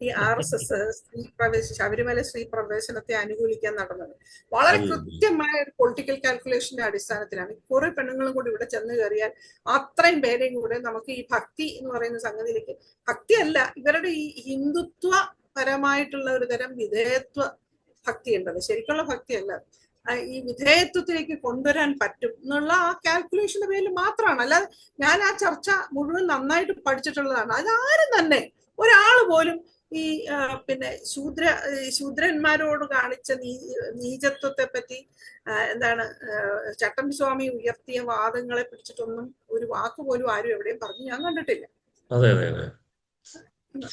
ഈ RSS ശബരിമല സ്ത്രീ പ്രവേശനത്തെ അനുകൂലിക്കാൻ നടന്നത്. വളരെ കൃത്യമായ ഒരു പൊളിറ്റിക്കൽ കാൽക്കുലേഷന്റെ അടിസ്ഥാനത്തിലാണ്. കുറെ പെണ്ണുങ്ങളും കൂടി ഇവിടെ ചെന്ന് കയറിയാൽ അത്രയും പേരെയും കൂടെ നമുക്ക് ഈ ഭക്തി എന്ന് പറയുന്ന സംഗതിയിലേക്ക്, ഭക്തിയല്ല ഇവരുടെ ഈ ഹിന്ദുത്വ പരമായിട്ടുള്ള ഒരു തരം വിധേയത്വ ഭക്തി ഉണ്ടത്, ശരിക്കുള്ള ഭക്തിയല്ല, ഈ വിധേയത്വത്തിലേക്ക് കൊണ്ടുവരാൻ പറ്റും എന്നുള്ള ആ കാൽക്കുലേഷന്റെ പേരിൽ മാത്രമാണ്. അല്ലാതെ ഞാൻ ആ ചർച്ച മുഴുവൻ നന്നായിട്ട് പഠിച്ചിട്ടുള്ളതാണ്. അതാരും തന്നെ ഒരാൾ പോലും ഈ പിന്നെ ശൂദ്രന്മാരോട് കാണിച്ച നീചത്വത്തെ പറ്റി ചട്ടമ്പി സ്വാമി ഉയർത്തിയ വാദങ്ങളെ പിടിച്ചിട്ടൊന്നും ഒരു വാക്ക് പോലും ആരും എവിടെയും പറഞ്ഞു ഞാൻ കണ്ടിട്ടില്ല.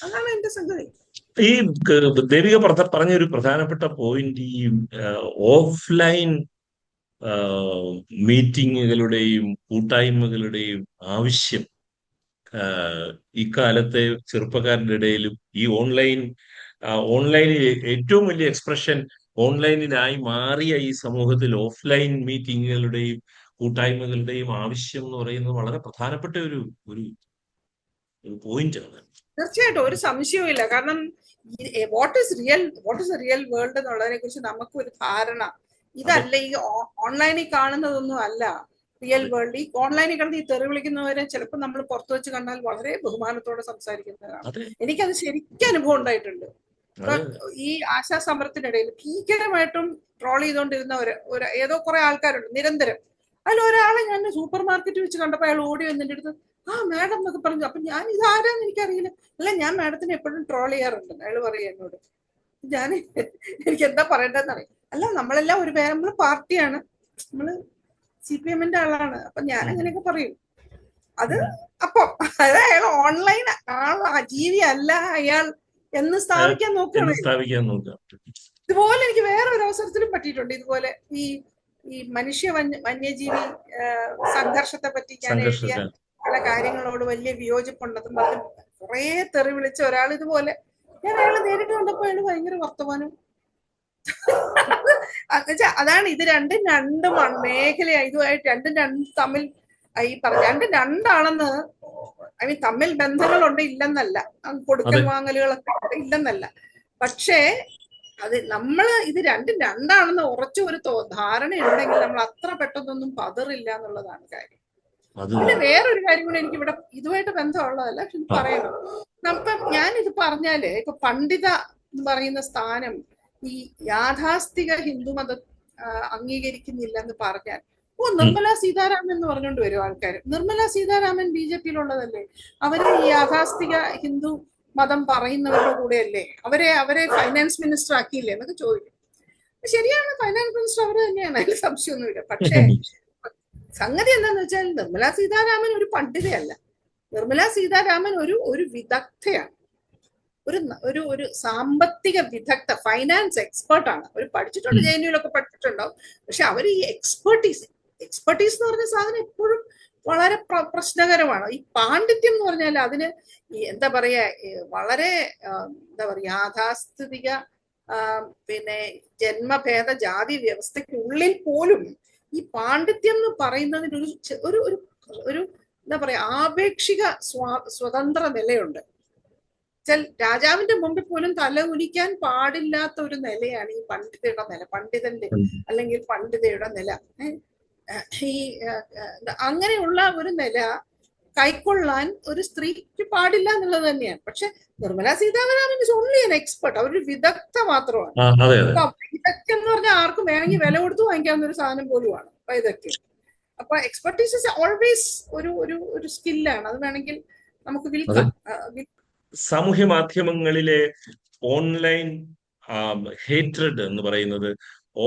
അതാണ് എന്റെ സംഗതി. ഈ ദേവിക പറഞ്ഞൊരു പ്രധാനപ്പെട്ട പോയിന്റ് ഈ ഓഫ്ലൈൻ മീറ്റിങ്ങുകളുടെയും കൂട്ടായ്മകളുടെയും ആവശ്യം ഇക്കാലത്തെ ചെറുപ്പക്കാരുടെ ഇടയിലും ഈ ഓൺലൈനിൽ ഏറ്റവും വലിയ എക്സ്പ്രഷൻ ഓൺലൈനിലായി മാറിയ ഈ സമൂഹത്തിൽ ഓഫ്ലൈൻ മീറ്റിങ്ങുകളുടെയും കൂട്ടായ്മകളുടെയും ആവശ്യം എന്ന് പറയുന്നത് വളരെ പ്രധാനപ്പെട്ട ഒരു ഒരു പോയിന്റാണ്. തീർച്ചയായിട്ടും ഒരു സംശയവും ഇല്ല. കാരണം വാട്ട് ഇസ് റിയൽ വേൾഡ് എന്നുള്ളതിനെ കുറിച്ച് നമുക്ക് ഒരു ധാരണ ഇതല്ല. ഈ ഓൺലൈനിൽ കാണുന്നതൊന്നും അല്ല റിയൽ വേൾഡ്. ഈ ഓൺലൈനിൽ കണ്ട് ഈ തെറി വിളിക്കുന്നവരെ ചിലപ്പോൾ നമ്മൾ പുറത്തു വെച്ച് കണ്ടാൽ വളരെ ബഹുമാനത്തോടെ സംസാരിക്കുന്നതാണ്. എനിക്കത് ശരിക്കും അനുഭവം ഉണ്ടായിട്ടുണ്ട്. ഈ ആശാ സമരത്തിനിടയിൽ ഭീകരമായിട്ടും ട്രോൾ ചെയ്തുകൊണ്ടിരുന്ന ഏതോ കുറെ ആൾക്കാരുണ്ട് നിരന്തരം. അതിലൊരാളെ ഞാൻ സൂപ്പർ മാർക്കറ്റ് വെച്ച് കണ്ടപ്പോൾ അയാൾ ഓടി വന്നിട്ട് അടുത്ത് മാഡം എന്നൊക്കെ പറഞ്ഞു. അപ്പൊ ഞാൻ ഇതാരാന്ന് എനിക്കറിയില്ല. അല്ല, ഞാൻ മാഡത്തിനെ എപ്പോഴും ട്രോൾ ചെയ്യാറുണ്ട് അയാൾ പറയാ എന്നോട്. എനിക്ക് എന്താ പറയേണ്ടതെന്ന് അറിയാം. അല്ല, നമ്മളെല്ലാം നമ്മള് പാർട്ടിയാണ്, നമ്മള് CPM-ന്റെ ആളാണ്. അപ്പൊ ഞാൻ അങ്ങനെയൊക്കെ പറയും. അത് അപ്പൊ അതായത് അയാൾ ഓൺലൈൻ ജീവി അല്ല അയാൾ എന്ന് സ്ഥാപിക്കാൻ നോക്കുകയാണ്. ഇതുപോലെ എനിക്ക് വേറെ ഒരു അവസരത്തിലും പറ്റിയിട്ടുണ്ട്. ഇതുപോലെ ഈ മനുഷ്യ വന്യജീവി സംഘർഷത്തെ പറ്റി ഞാൻ എഴുതിയ പല കാര്യങ്ങളോട് വലിയ വിയോജിപ്പുണ്ടെന്നും പറഞ്ഞ് കുറെ തെറി വിളിച്ച ഒരാൾ ഇതുപോലെ ഞാൻ അയാളെ നേരിട്ട് കണ്ടപ്പോ അയാൾ ഭയങ്കര വർത്തമാനം. അതാണ് ഇത് രണ്ട് മേഖലയായി. ഇതുമായിട്ട് രണ്ടും തമ്മിൽ ഈ രണ്ടാണെന്ന് തമ്മിൽ ബന്ധങ്ങളുണ്ട്, ഇല്ലെന്നല്ല, കൊടുക്കൽ വാങ്ങലുകളൊക്കെ ഇല്ലെന്നല്ല. പക്ഷേ അത് ഇത് രണ്ടാണെന്ന് ഉറച്ച ഒരു ധാരണ ഉണ്ടെങ്കിൽ നമ്മൾ അത്ര പെട്ടെന്നൊന്നും പതറില്ല എന്നുള്ളതാണ് കാര്യം. പിന്നെ വേറൊരു കാര്യം കൂടെ എനിക്ക് ഇവിടെ ഇതുമായിട്ട് ബന്ധമുള്ളതല്ല, പക്ഷെ പറയണം. ഞാനിത് പറഞ്ഞാല് ഇപ്പൊ പണ്ഡിത എന്ന് പറയുന്ന സ്ഥാനം ഈ യാഥാസ്ഥിക ഹിന്ദുമതം അംഗീകരിക്കുന്നില്ല എന്ന് പറഞ്ഞാൽ നിർമ്മല സീതാരാമൻ എന്ന് പറഞ്ഞുകൊണ്ട് വരും ആൾക്കാർ. നിർമ്മല സീതാരാമൻ BJP-യിലുള്ളതല്ലേ? അവര് ഈ യാഥാസ്ഥിക ഹിന്ദു മതം പറയുന്നവരുടെ കൂടെയല്ലേ? അവരെ ഫൈനാൻസ് മിനിസ്റ്റർ ആക്കിയില്ലേ എന്നൊക്കെ ചോദിക്കും. ശരിയാണ്, ഫൈനാൻസ് മിനിസ്റ്റർ അവര് തന്നെയാണ്, അതിൽ സംശയമൊന്നുമില്ല. പക്ഷേ സംഗതി എന്താന്ന് വെച്ചാൽ നിർമ്മല സീതാരാമൻ ഒരു പണ്ഡിതയല്ല. നിർമ്മല സീതാരാമൻ ഒരു വിദഗ്ധയാണ്, ഒരു സാമ്പത്തിക വിദഗ്ധ, ഫൈനാൻസ് എക്സ്പേർട്ടാണ്. അവർ പഠിച്ചിട്ടുണ്ട്, JNU-ലൊക്കെ പഠിച്ചിട്ടുണ്ടാവും. പക്ഷെ അവർ ഈ എക്സ്പെർട്ടീസ് എന്ന് പറഞ്ഞ സാധനം എപ്പോഴും വളരെ പ്രശ്നകരമാണ്. ഈ പാണ്ഡിത്യം എന്ന് പറഞ്ഞാൽ അതിന് ഈ എന്താ പറയാ വളരെ യാഥാസ്ഥിതിക പിന്നെ ജന്മഭേദ ജാതി വ്യവസ്ഥയ്ക്കുള്ളിൽ പോലും ഈ പാണ്ഡിത്യം എന്ന് പറയുന്നതിന് ഒരു എന്താ പറയാ ആപേക്ഷിക സ്വതന്ത്ര നിലയുണ്ട്. രാജാവിന്റെ മുമ്പിൽ പോലും തല ഉലിക്കാൻ പാടില്ലാത്ത ഒരു നിലയാണ് ഈ പണ്ഡിതന്റെ അല്ലെങ്കിൽ പണ്ഡിതയുടെ നില. ഈ അങ്ങനെയുള്ള ഒരു നില കൈക്കൊള്ളാൻ ഒരു സ്ത്രീക്ക് പാടില്ല എന്നുള്ളത് തന്നെയാണ്. പക്ഷെ Nirmala Sitharaman is only an expert. അവരൊരു വിദഗ്ധ മാത്രമാണ്. വൈദഗ്ധ്യം എന്ന് പറഞ്ഞാൽ ആർക്കും വേണമെങ്കിൽ വില കൊടുത്ത് വാങ്ങിക്കാവുന്ന ഒരു സാധനം പോലുമാണ് വൈദഗ്ധ്യം. അപ്പൊ എക്സ്പെർട്ടീസ് ഇസ് ഓൾവേസ് ഒരു സ്കില്ലാണ്. അത് വേണമെങ്കിൽ നമുക്ക് വിൽക്കാം. സാമൂഹ്യ മാധ്യമങ്ങളിലെ ഓൺലൈൻ ഹേറ്റ്രഡ് എന്ന് പറയുന്നത്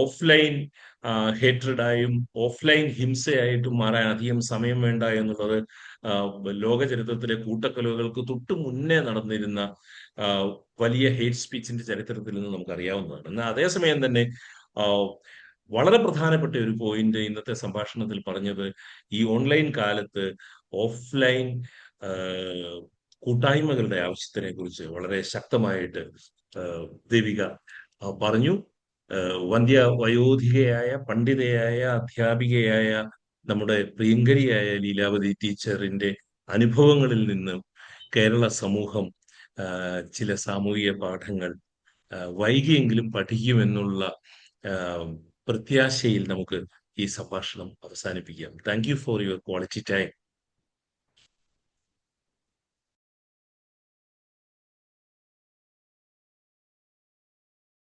ഓഫ്ലൈൻ ഹേറ്റ്രഡായും ഓഫ്ലൈൻ ഹിംസയായിട്ടും മാറാൻ അധികം സമയം വേണ്ട എന്നുള്ളത് ലോക ചരിത്രത്തിലെ കൂട്ടക്കൊലകൾക്ക് തൊട്ടു മുന്നേ നടന്നിരുന്ന വലിയ ഹേറ്റ് സ്പീച്ചിന്റെ ചരിത്രത്തിൽ നിന്ന് നമുക്ക് അറിയാവുന്നതാണ്. എന്നാൽ അതേസമയം തന്നെ വളരെ പ്രധാനപ്പെട്ട ഒരു പോയിന്റ് ഇന്നത്തെ സംഭാഷണത്തിൽ പറഞ്ഞത് ഈ ഓൺലൈൻ കാലത്ത് ഓഫ്ലൈൻ കൂട്ടായ്മകളുടെ ആവശ്യത്തിനെ കുറിച്ച് വളരെ ശക്തമായിട്ട് ദേവിക പറഞ്ഞു. വയോധികയായ പണ്ഡിതയായ അധ്യാപികയായ നമ്മുടെ പ്രിയങ്കരിയായ ലീലാവതി ടീച്ചറിന്റെ അനുഭവങ്ങളിൽ നിന്ന് കേരള സമൂഹം ചില സാമൂഹിക പാഠങ്ങൾ വൈകിയെങ്കിലും പഠിക്കുമെന്നുള്ള പ്രത്യാശയിൽ നമുക്ക് ഈ സംഭാഷണം അവസാനിപ്പിക്കാം. Thank you for your quality time.